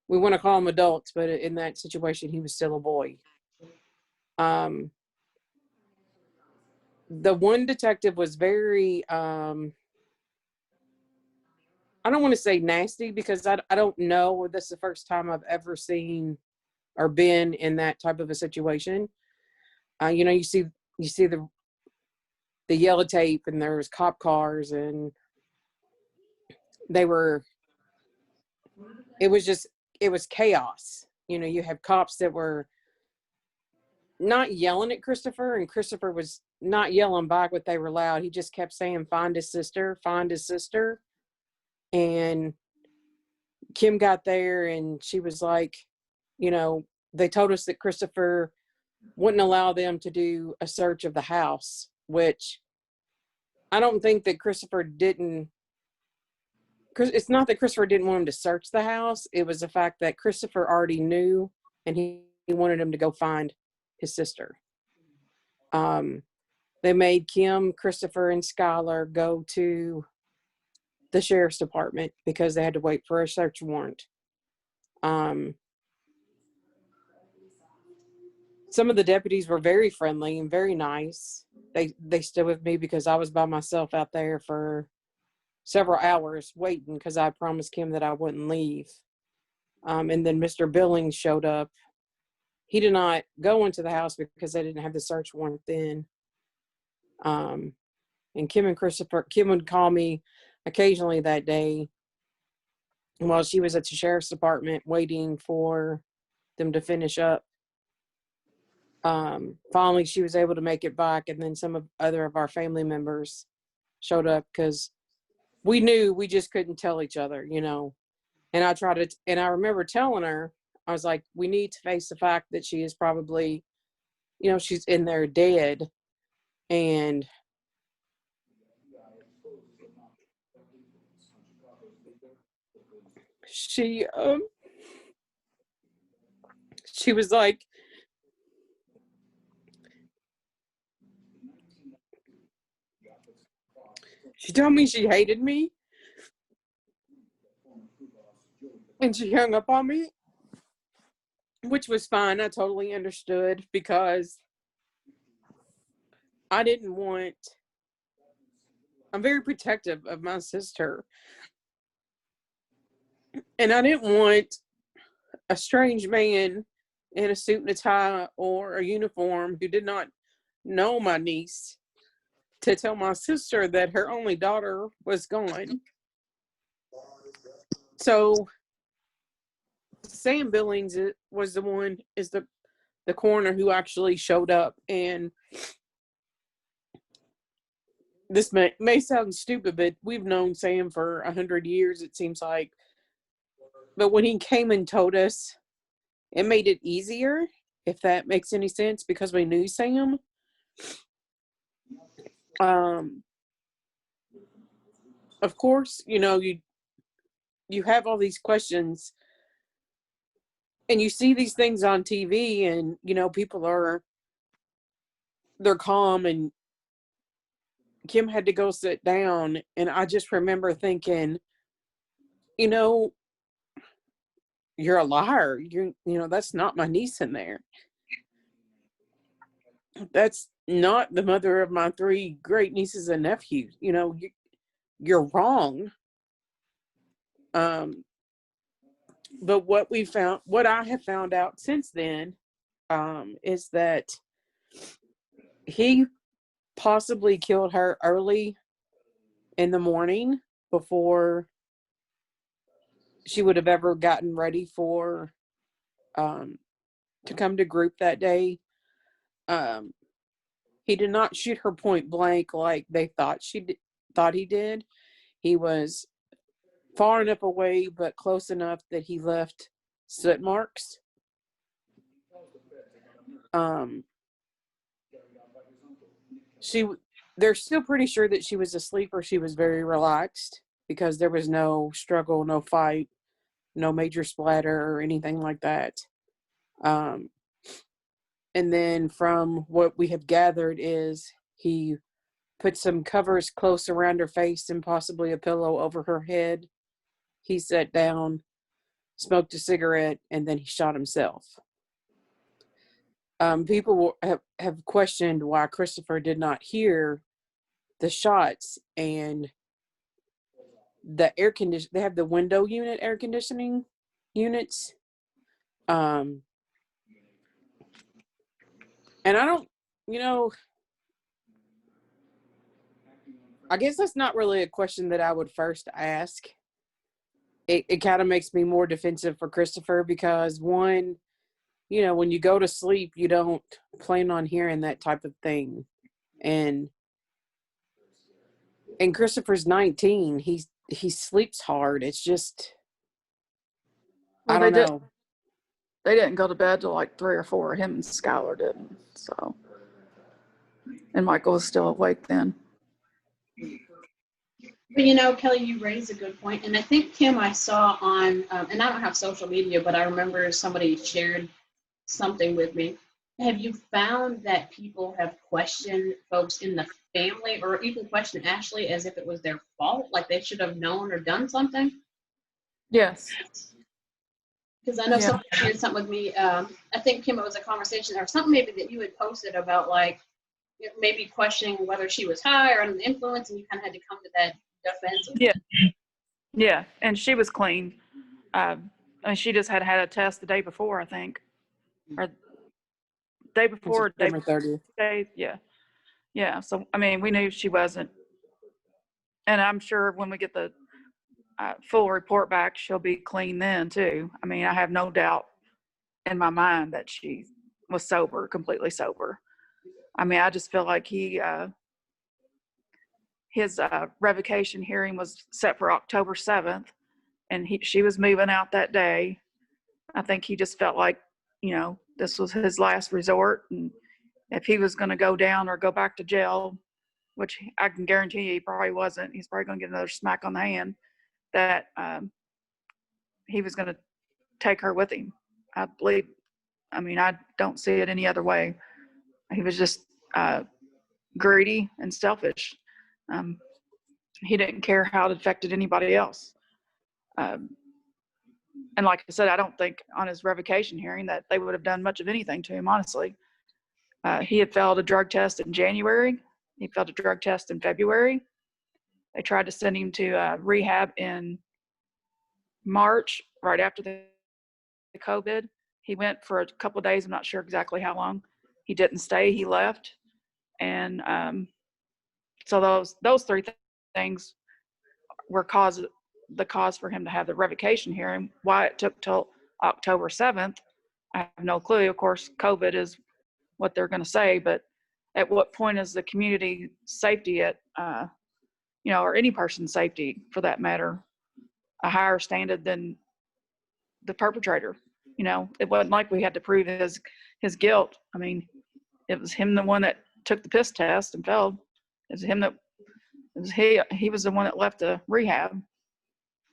we want to call them adults, but in that situation, he was still a boy. The one detective was very, I don't want to say nasty, because I don't know. This is the first time I've ever seen or been in that type of a situation. You know, you see the yellow tape, and there's cop cars, and it was chaos. You know, you have cops that were not yelling at Christopher, and Christopher was not yelling back, but they were loud. He just kept saying, find his sister, find his sister. And Kim got there, and she was like, you know, they told us that Christopher wouldn't allow them to do a search of the house, which I don't think that it's not that Christopher didn't want him to search the house. It was the fact that Christopher already knew, and he wanted him to go find his sister. They made Kim, Christopher, and Skylar go to the sheriff's department because they had to wait for a search warrant. Some of the deputies were very friendly and very nice. They stood with me because I was by myself out there for several hours waiting, because I promised Kim that I wouldn't leave. And then Mr. Billings showed up. He did not go into the house because they didn't have the search warrant then. And Kim would call me occasionally that day while she was at the sheriff's department waiting for them to finish up. Finally, she was able to make it back, and then some of our family members showed up because we knew we just couldn't tell each other, you know. And I remember telling her, I was like, we need to face the fact that she is probably, you know, she's in there dead. And she was like, she told me she hated me, and she hung up on me, which was fine. I totally understood, because I'm very protective of my sister, and I didn't want a strange man in a suit and a tie or a uniform who did not know my niece to tell my sister that her only daughter was gone. So Sam Billings is the coroner who actually showed up, and this may sound stupid, but we've known Sam for 100 years, it seems like. But when he came and told us, it made it easier, if that makes any sense, because we knew Sam. Of course, you know, you have all these questions, and you see these things on TV, and, you know, they're calm, and Kim had to go sit down, and I just remember thinking, you know, you're a liar. You know, that's not my niece in there. That's not the mother of my 3 great nieces and nephews. You know, you're wrong. But what I have found out since then, is that he possibly killed her early in the morning before she would have ever gotten ready to come to group that day. He did not shoot her point blank like they thought he did. He was far enough away, but close enough that he left soot marks. She they're still pretty sure that she was asleep or she was very relaxed because there was no struggle, no fight, no major splatter or anything like that. And then from what we have gathered is he put some covers close around her face and possibly a pillow over her head. He sat down, smoked a cigarette, and then he shot himself. People have questioned why Christopher did not hear the shots, and the air condition, they have the window unit air conditioning units. And I don't, you know, I guess that's not really a question that I would first ask. It kind of makes me more defensive for Christopher because one, you know, when you go to sleep, you don't plan on hearing that type of thing. And Christopher's 19. He sleeps hard. It's just, Well, I don't know. they didn't go to bed till like 3 or 4. Him and Skylar didn't. So, and Michael was still awake then. But you know, Kelly, you raised a good point, and I think Kim, I saw on, and I don't have social media, but I remember somebody shared something with me. Have you found that people have questioned folks in the family, or even questioned Ashleigh as if it was their fault, like they should have known or done something? Yes. Because I know Yeah. somebody shared something with me. I think, Kim, it was a conversation or something maybe that you had posted about, like, maybe questioning whether she was high or under the influence, and you kind of had to come to that defense. Yeah. Yeah. And she was clean. And she just had a test the day before, I think. Or day before, September 30th. yeah. Yeah. So, I mean, we knew she wasn't. And I'm sure when we get the full report back, she'll be clean then, too. I mean, I have no doubt in my mind that she was sober, completely sober. I mean, I just feel like his revocation hearing was set for October 7th, and she was moving out that day. I think he just felt like, you know, this was his last resort, and if he was going to go down or go back to jail, which I can guarantee you he probably wasn't, he's probably going to get another smack on the hand, that he was going to take her with him. I believe, I mean, I don't see it any other way. He was just greedy and selfish. He didn't care how it affected anybody else. And like I said, I don't think on his revocation hearing that they would have done much of anything to him, honestly. He had failed a drug test in January. He failed a drug test in February. They tried to send him to rehab in March, right after the COVID. He went for a couple of days. I'm not sure exactly how long. He didn't stay. He left. And so those three things were the cause for him to have the revocation hearing. Why it took till October 7th, I have no clue. Of course, COVID is what they're going to say, but at what point is the community safety at, you know, or any person's safety for that matter, a higher standard than the perpetrator? You know, it wasn't like we had to prove his guilt. I mean, it was him the one that took the piss test and failed. It was him that, it was he was the one that left the rehab.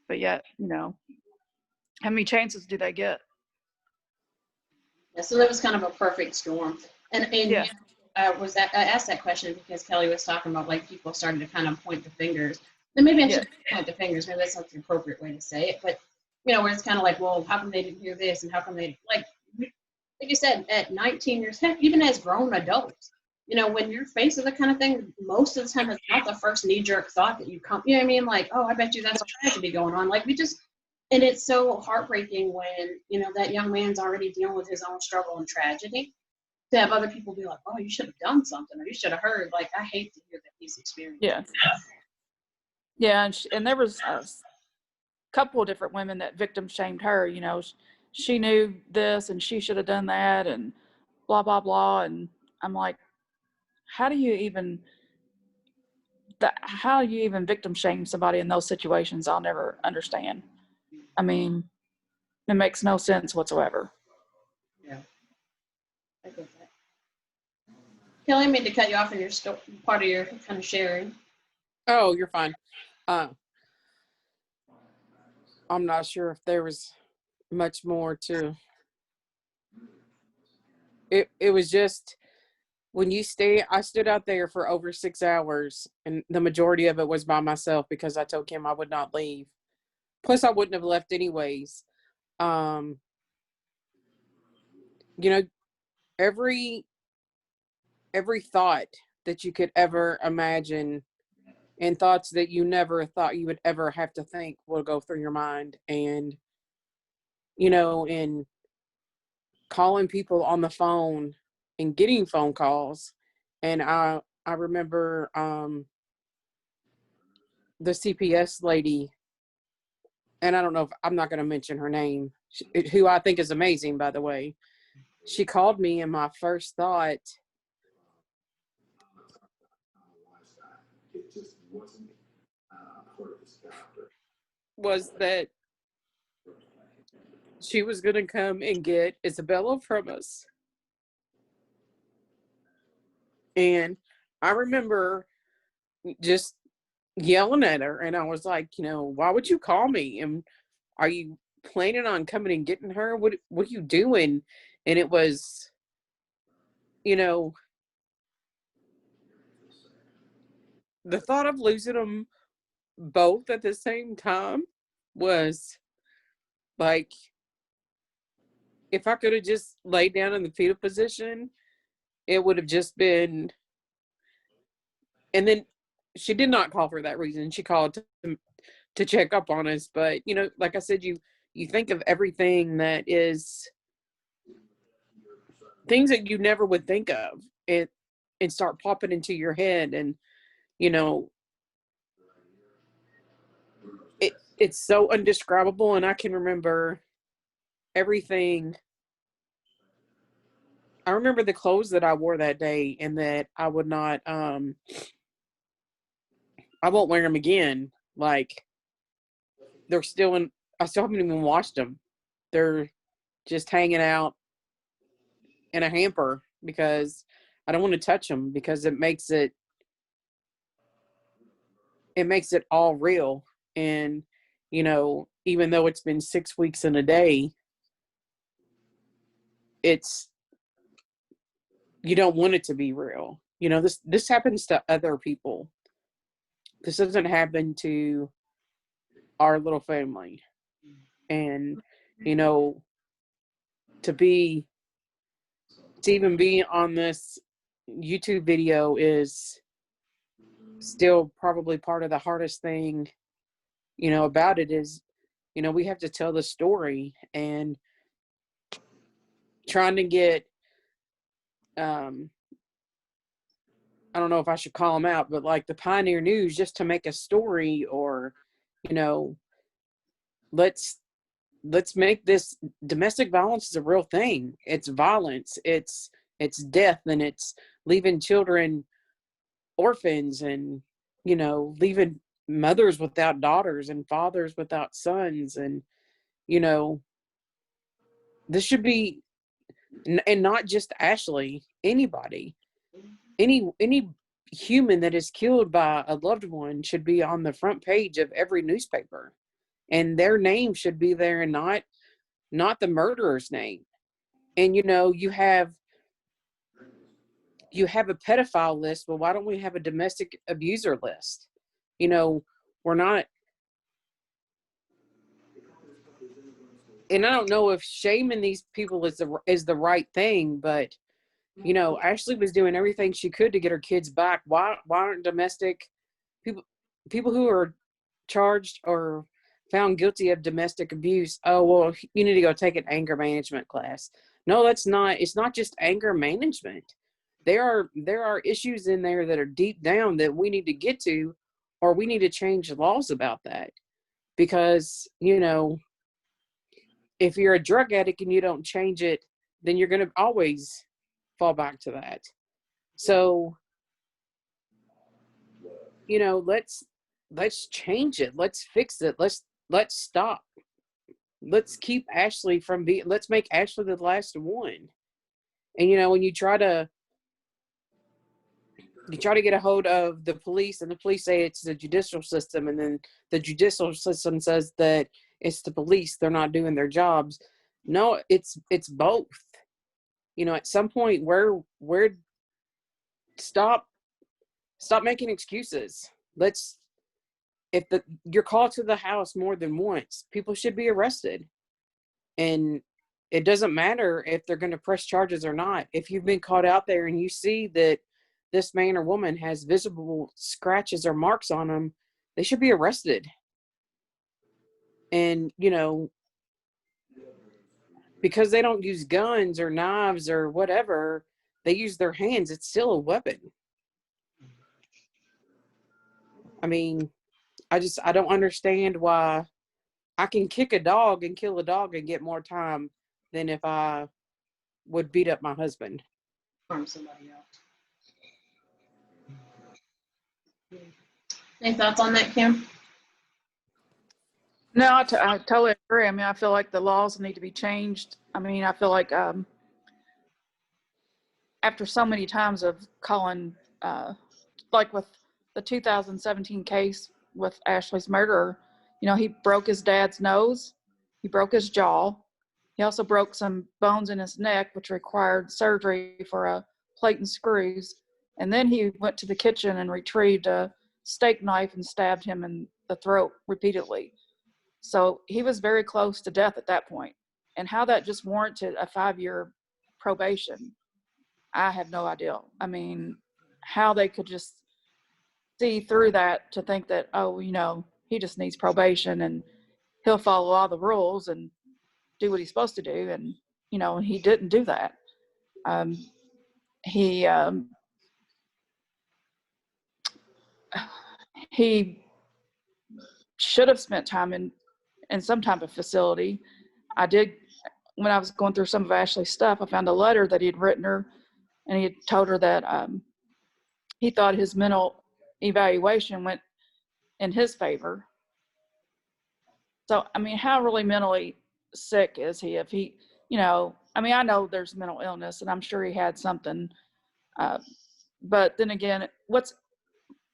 But yet, you know, how many chances do they get? Yeah, so that was kind of a perfect storm. And Yeah. I asked that question because Kelly was talking about, like, people starting to kind of point the fingers. And maybe I should point the fingers. Maybe that's not the appropriate way to say it. But, you know, where it's kind of like, well, how come they didn't hear this? And how come they, like you said, at 19 years, heck, even as grown adults, you know, when you're faced with that kind of thing, most of the time it's not the first knee-jerk thought that you come, you know what I mean? Like, oh, I bet you that's what has to be going on. Like, and it's so heartbreaking when, you know, that young man's already dealing with his own struggle and tragedy, to have other people be like, oh, you should have done something, or you should have heard. Like, I hate to hear that he's experiencing. Yeah. Yeah. And there was a couple of different women that victim shamed her. You know, she knew this and she should have done that and blah, blah, blah. And I'm like, how do you even victim shame somebody in those situations? I'll never understand. I mean, it makes no sense whatsoever. Yeah, I get that. Kelly, I mean to cut you off in your part of your kind of sharing. Oh, you're fine. I'm not sure if there was much more to it. It was just when I stood out there for over 6 hours, and the majority of it was by myself because I told Kim I would not leave. Plus, I wouldn't have left anyways. Um, you know, every thought that you could ever imagine and thoughts that you never thought you would ever have to think will go through your mind. And, in calling people on the phone and getting phone calls. And I remember the CPS lady, and I don't know if I'm not going to mention her name, who I think is amazing, by the way. She called me, and my first thought was that she was going to come and get Isabella from us. And I remember just yelling at her, and I was like, why would you call me? And are you planning on coming and getting her? What are you doing? And it was, the thought of losing them both at the same time was like, if I could have just laid down in the fetal position, it would have just been. And then she did not call for that reason. She called to check up on us. But, like I said, you think of everything that is things that you never would think of and start popping into your head. And, it's so undescribable. And I can remember everything. I remember the clothes that I wore that day, and that I would not, I won't wear them again. Like, they're still I still haven't even washed them. They're just hanging out in a hamper because I don't want to touch them, because it makes it all real. And, even though it's been 6 weeks and a day, you don't want it to be real. This happens to other people. This doesn't happen to our little family. And, to even be on this YouTube video is still probably part of the hardest thing, about it is, we have to tell the story, and trying to get, I don't know if I should call them out, but like the Pioneer News, just to make a story, or, let's make this domestic violence is a real thing. It's violence. It's death, and it's leaving children orphans, and, leaving mothers without daughters and fathers without sons. And, this should be, and not just Ashleigh, anybody, any human that is killed by a loved one should be on the front page of every newspaper, and their name should be there, and not the murderer's name. And, you have a pedophile list. Well, why don't we have a domestic abuser list? We're not. And I don't know if shaming these people is the right thing, but, Ashleigh was doing everything she could to get her kids back. Why aren't domestic people who are charged or found guilty of domestic abuse? Oh, well, you need to go take an anger management class. No, it's not just anger management. There are issues in there that are deep down that we need to get to, or we need to change laws about that. Because, if you're a drug addict and you don't change it, then you're going to always fall back to that. So, let's change it. Let's fix it. Let's stop. Let's keep Ashleigh let's make Ashleigh the last one. And, when you try to You try to get a hold of the police, and the police say it's the judicial system, and then the judicial system says that it's the police, they're not doing their jobs. No, it's both. You know, at some point, where stop making excuses. If you're called to the house more than once, people should be arrested. And it doesn't matter if they're going to press charges or not. If you've been caught out there and you see that this man or woman has visible scratches or marks on them, they should be arrested. And, you know, because they don't use guns or knives or whatever, they use their hands. It's still a weapon. I mean, I don't understand why I can kick a dog and kill a dog and get more time than if I would beat up my husband. Harm somebody else. Any thoughts on that, Kim? No, I totally agree. I mean, I feel like the laws need to be changed. I mean, I feel like after so many times of calling, like with the 2017 case with Ashleigh's murderer, you know, he broke his dad's nose, he broke his jaw, he also broke some bones in his neck, which required surgery for a plate and screws. And then he went to the kitchen and retrieved a steak knife and stabbed him in the throat repeatedly. So he was very close to death at that point. And how that just warranted a 5-year probation, I have no idea. I mean, how they could just see through that to think that, oh, you know, he just needs probation and he'll follow all the rules and do what he's supposed to do. And, you know, he didn't do that. He should have spent time in some type of facility. I did, when I was going through some of Ashleigh's stuff, I found a letter that he had written her, and he had told her that he thought his mental evaluation went in his favor. So, I mean, how really mentally sick is he? If he, you know, I mean, I know there's mental illness, and I'm sure he had something. But then again,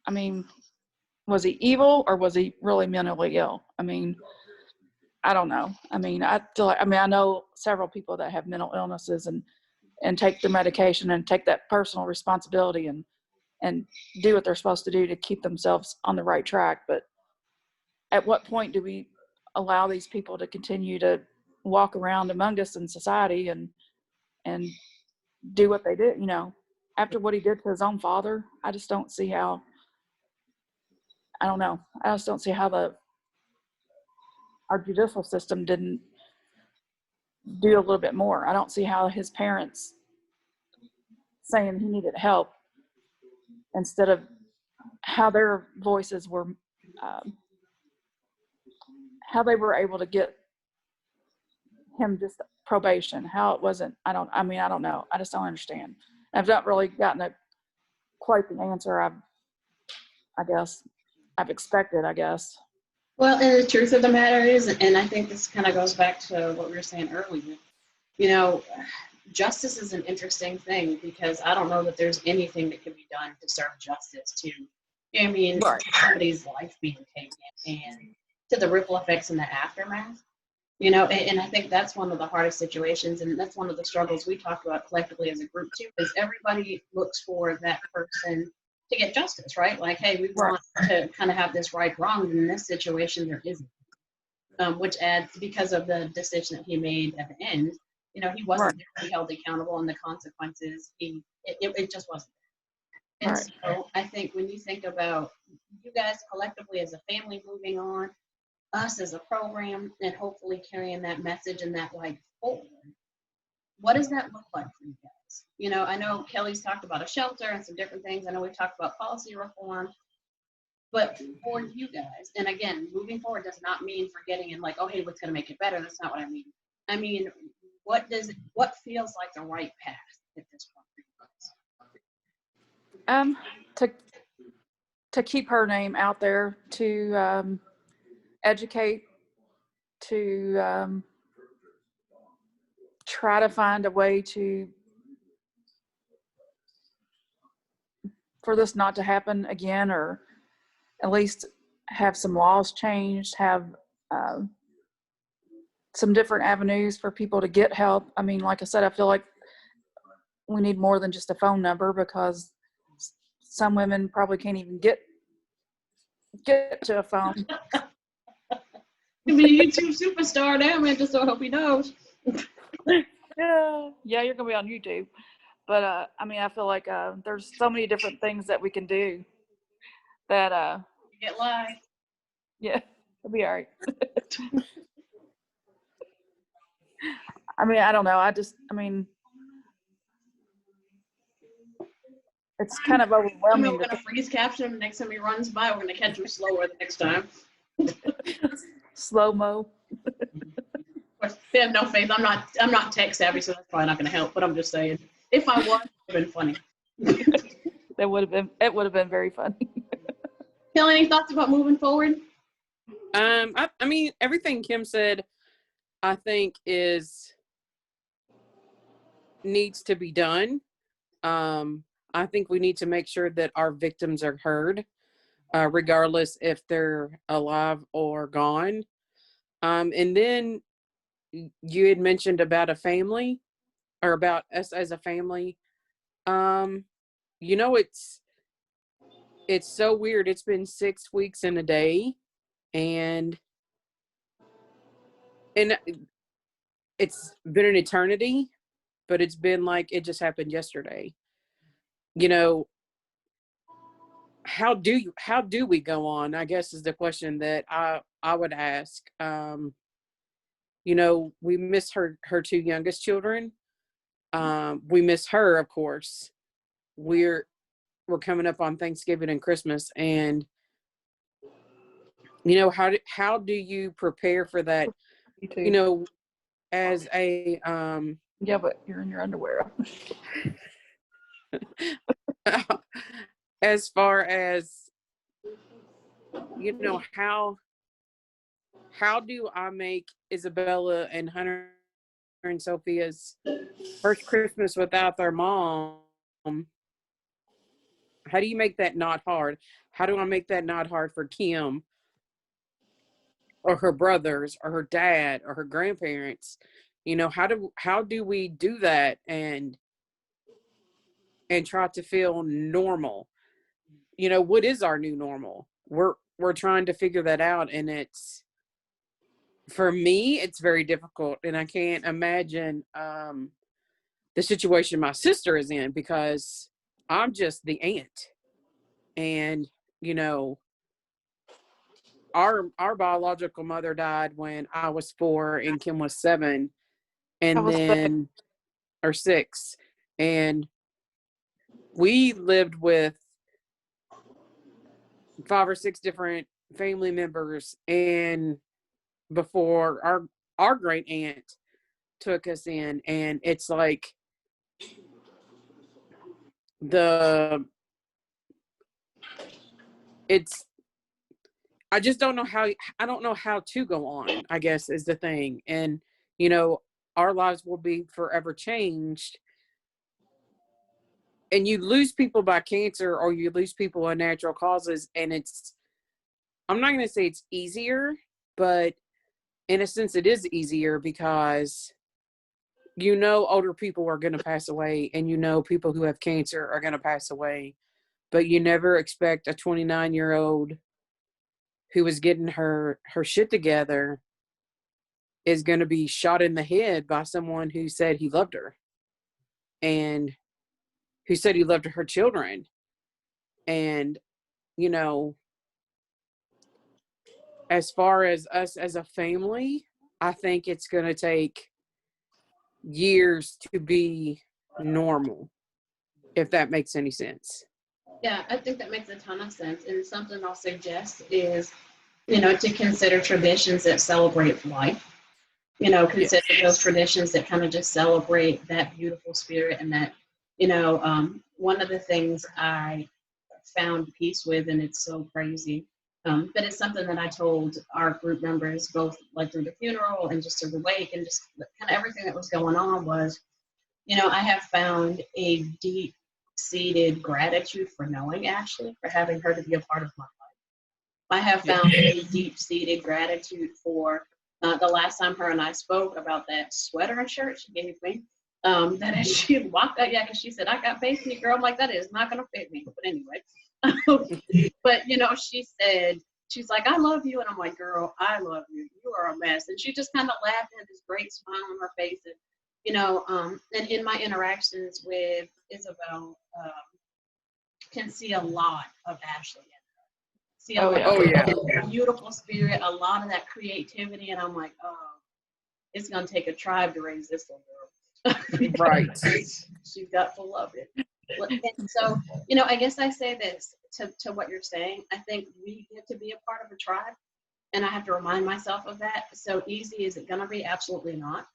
I mean, was he evil or was he really mentally ill? I mean, I don't know. I mean, I feel like, I mean, I know several people that have mental illnesses and take their medication and take that personal responsibility and do what they're supposed to do to keep themselves on the right track. But at what point do we allow these people to continue to walk around among us in society and do what they did, you know, after what he did to his own father? I just don't see how, I don't know. I just don't see how our judicial system didn't do a little bit more. I don't see how his parents saying he needed help instead of how their voices were, how they were able to get him just probation, how it wasn't, I don't know. I just don't understand. I've not really gotten quite the answer I guess I've expected, I guess. Well, and the truth of the matter is, and I think this kind of goes back to what we were saying earlier, you know, justice is an interesting thing because I don't know that there's anything that can be done to serve justice to, I mean, Right. somebody's life being taken and to the ripple effects in the aftermath, you know, and I think that's one of the hardest situations, and that's one of the struggles we talk about collectively as a group too, is everybody looks for that person to get justice, right? Like, hey, we want to kind of have this right wrong, and in this situation there isn't, which adds, because of the decision that he made at the end, you know, he wasn't held accountable, and the consequences, it just wasn't. And so I think when you think about you guys collectively as a family moving on, us as a program, and hopefully carrying that message and that light forward, what does that look like for you guys? You know, I know Kelly's talked about a shelter and some different things. I know we've talked about policy reform, but for you guys, and again, moving forward does not mean forgetting and like, oh, hey, what's going to make it better? That's not what I mean. I mean, what feels like the right path at this point for you guys? To keep her name out there, to educate, to try to find a way to for this not to happen again, or at least have some laws changed, have some different avenues for people to get help. I mean, like I said, I feel like we need more than just a phone number, because some women probably can't even get to a phone. You be a YouTube superstar now, man, just so I hope he knows. Yeah, you're gonna be on YouTube. But I mean, I feel like there's so many different things that we can do that You get live. yeah, it'll be all right. I mean, I don't know. I mean, it's kind of I mean, overwhelming. we're gonna freeze capture him next time he runs by. We're gonna catch him slower the next time. Slow mo. Of course, they have no faith. I'm not tech savvy, so that's probably not gonna help. But I'm just saying, if I was, it would have been funny. It would have been very funny. Kelly, any thoughts about moving forward? I mean, everything Kim said, I think needs to be done. I think we need to make sure that our victims are heard, regardless if they're alive or gone. And then you had mentioned about a family, or about us as a family. You know, it's so weird. It's been 6 weeks and a day, and it's been an eternity, but it's been like it just happened yesterday. You know, how do we go on, I guess, is the question that I would ask. You know, we miss her two youngest children. We miss her, of course. We're coming up on Thanksgiving and Christmas, and you know, how do you prepare for that? You too. You know, as a Yeah, but you're in your underwear. as far as, you know, how do I make Isabella and Hunter and Sophia's first Christmas without their mom? How do you make that not hard? How do I make that not hard for Kim, or her brothers, or her dad, or her grandparents? You know, how do we do that and try to feel normal? You know, what is our new normal? We're trying to figure that out, and it's, for me, it's very difficult, and I can't imagine the situation my sister is in, because I'm just the aunt. And, you know, our biological mother died when I was 4 and Kim was 7, I and was then, or 6. And we lived with 5 or 6 different family members, and before our great aunt took us in, and it's like it's, I just don't know how, I don't know how to go on, I guess, is the thing. And, you know, our lives will be forever changed. And you lose people by cancer, or you lose people by natural causes. And it's, I'm not going to say it's easier, but in a sense it is easier, because, you know, older people are going to pass away, and you know, people who have cancer are going to pass away, but you never expect a 29-year-old who was getting her shit together is going to be shot in the head by someone who said he loved her, and who said he loved her children. And, you know, as far as us as a family, I think it's going to take years to be normal, if that makes any sense. Yeah, I think that makes a ton of sense. And something I'll suggest is, you know, to consider traditions that celebrate life. You know, consider those traditions that kind of just celebrate that beautiful spirit, and that, you know, one of the things I found peace with, and it's so crazy, but it's something that I told our group members, both like through the funeral and just through the wake, and just kind of everything that was going on, was, you know, I have found a deep deep-seated gratitude for knowing Ashleigh, for having her to be a part of my life. I have found a deep-seated gratitude for the last time her and I spoke about that sweater and shirt she gave me. That as she walked out, because she said, I got faith in you, girl. I'm like, that is not going to fit me. But anyway, but she said, she's like, I love you. And I'm like, girl, I love you. You are a mess. And she just kind of laughed and had this great smile on her face. And in my interactions with Isabel, can see a lot of Ashleigh. See a lot of that beautiful spirit, a lot of that creativity. And I'm like, oh, it's going to take a tribe to raise this little girl. Right. She's got to love it. And so, I guess I say this to what you're saying. I think we get to be a part of a tribe, and I have to remind myself of that. So easy is it going to be? Absolutely not.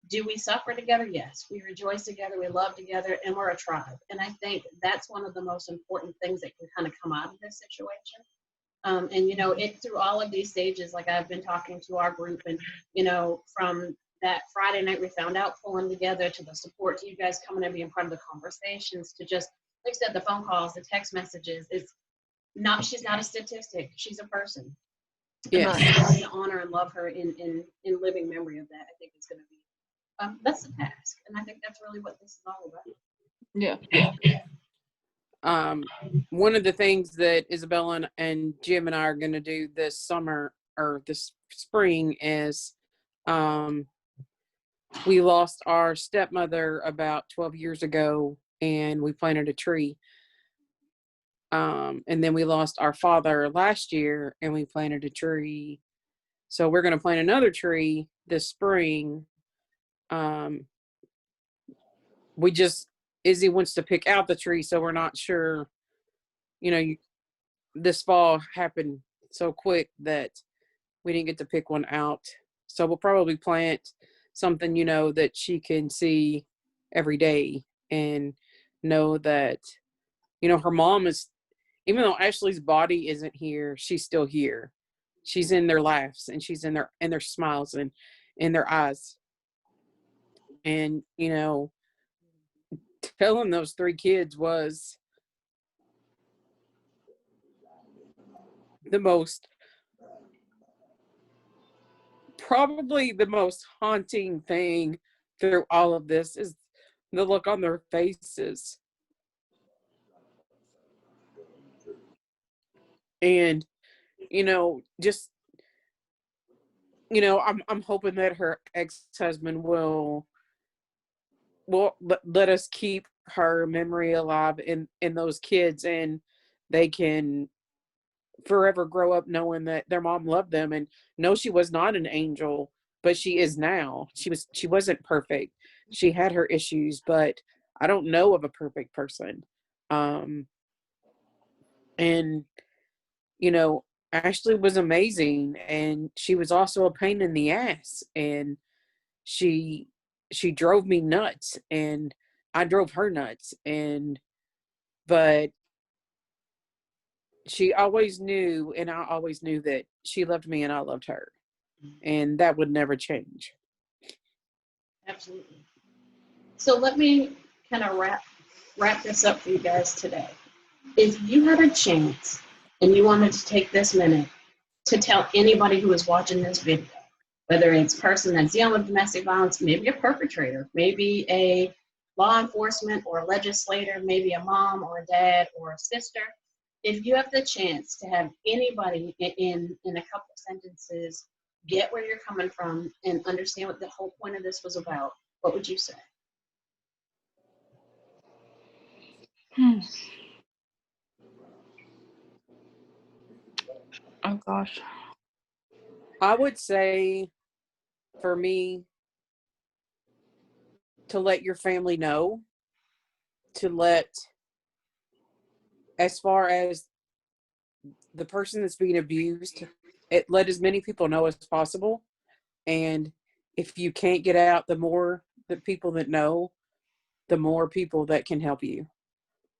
Do we suffer together? Yes. We rejoice together, we love together, and we're a tribe. And I think that's one of the most important things that can kind of come out of this situation. And through all of these stages, like I've been talking to our group, and from that Friday night we found out pulling together, to the support, to you guys coming and being part of the conversations, to just, like I said, the phone calls, the text messages. She's not a statistic, she's a person. Yes. To honor and love her in living memory of that, I think it's going to be that's the task, and I think that's really what this is all about. Yeah. One of the things that Isabella and Jim and I are going to do this summer or this spring is we lost our stepmother about 12 years ago, and we planted a tree. And then we lost our father last year, and we planted a tree. So we're going to plant another tree this spring. Izzy wants to pick out the tree, so we're not sure. This fall happened so quick that we didn't get to pick one out. So we'll probably plant something, that she can see every day and know that, her mom is, even though Ashleigh's body isn't here, she's still here. She's in their laughs, and she's in their smiles, and in their eyes. And, telling those 3 kids was probably the most haunting thing through all of this is the look on their faces. And, I'm hoping that her ex-husband will let us keep her memory alive in those kids, and they can forever grow up knowing that their mom loved them. And no, she was not an angel, but she is now. She wasn't perfect. She had her issues, but I don't know of a perfect person. And Ashleigh was amazing, and she was also a pain in the ass, and she drove me nuts, and I drove her nuts, but she always knew, and I always knew that she loved me and I loved her, and that would never change. Absolutely. So let me kind of wrap this up for you guys today. If you had a chance and you wanted to take this minute to tell anybody who is watching this video, whether it's a person that's dealing with domestic violence, maybe a perpetrator, maybe a law enforcement or a legislator, maybe a mom or a dad or a sister, if you have the chance to have anybody in a couple of sentences get where you're coming from and understand what the whole point of this was about, what would you say? Oh gosh. I would say, for me, to let your family know, as far as the person that's being abused, let as many people know as possible. And if you can't get out, the more the people that know, the more people that can help you.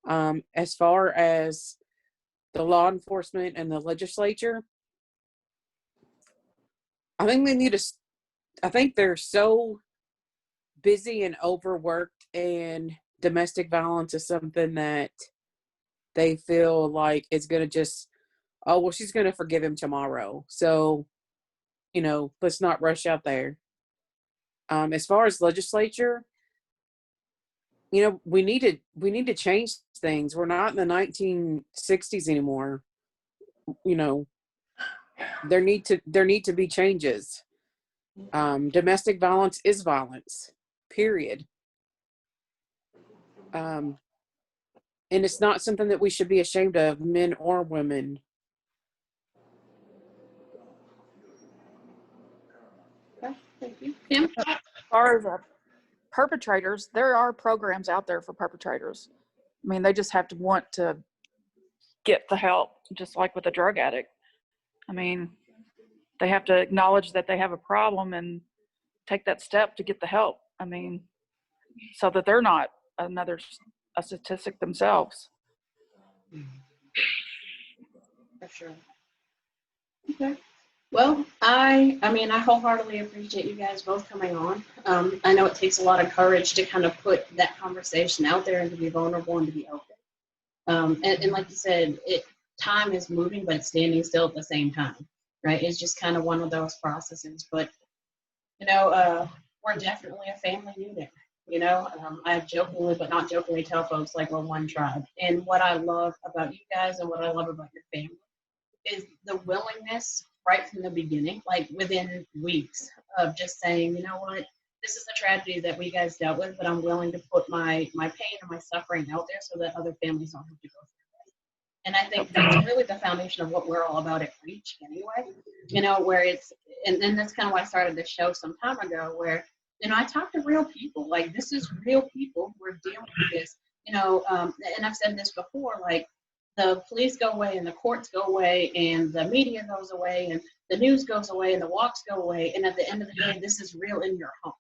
As far as the law enforcement and the legislature, I think they're so busy and overworked, and domestic violence is something that they feel like it's going to just, oh, well, she's going to forgive him tomorrow. So, let's not rush out there. As far as legislature, we need to change things. We're not in the 1960s anymore. There need to be changes. Domestic violence is violence, period. And it's not something that we should be ashamed of, men or women. Okay, thank you. Kim? As far as perpetrators, there are programs out there for perpetrators. I mean, they just have to want to get the help, just like with a drug addict. I mean, they have to acknowledge that they have a problem and take that step to get the help. I mean, so that they're not a statistic themselves. For sure. Okay. Well, I mean, I wholeheartedly appreciate you guys both coming on. I know it takes a lot of courage to kind of put that conversation out there and to be vulnerable and to be open. And like you said, time is moving, but it's standing still at the same time, right? It's just kind of one of those processes. But, we're definitely a family unit. I jokingly, but not jokingly, tell folks like we're one tribe. And what I love about you guys and what I love about your family is the willingness right from the beginning, like within weeks of just saying, you know what, this is a tragedy that we guys dealt with, but I'm willing to put my pain and my suffering out there so that other families don't have to go through it. And I think that's really the foundation of what we're all about at Reach anyway, where and that's kind of why I started this show some time ago, where, I talk to real people, like this is real people who are dealing with this, and I've said this before, like, the police go away and the courts go away and the media goes away and the news goes away and the walks go away. And at the end of the day, this is real in your home.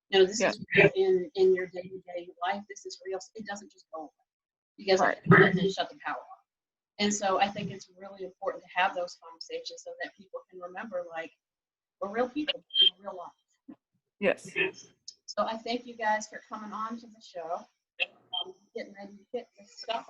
This is real in your day-to-day life. This is real. It doesn't just go away. You guys have to shut the power off. And so I think it's really important to have those conversations so that people can remember, like, we're real people, we're real life. Yes. So I thank you guys for coming on to the show. Getting ready to hit the stuff.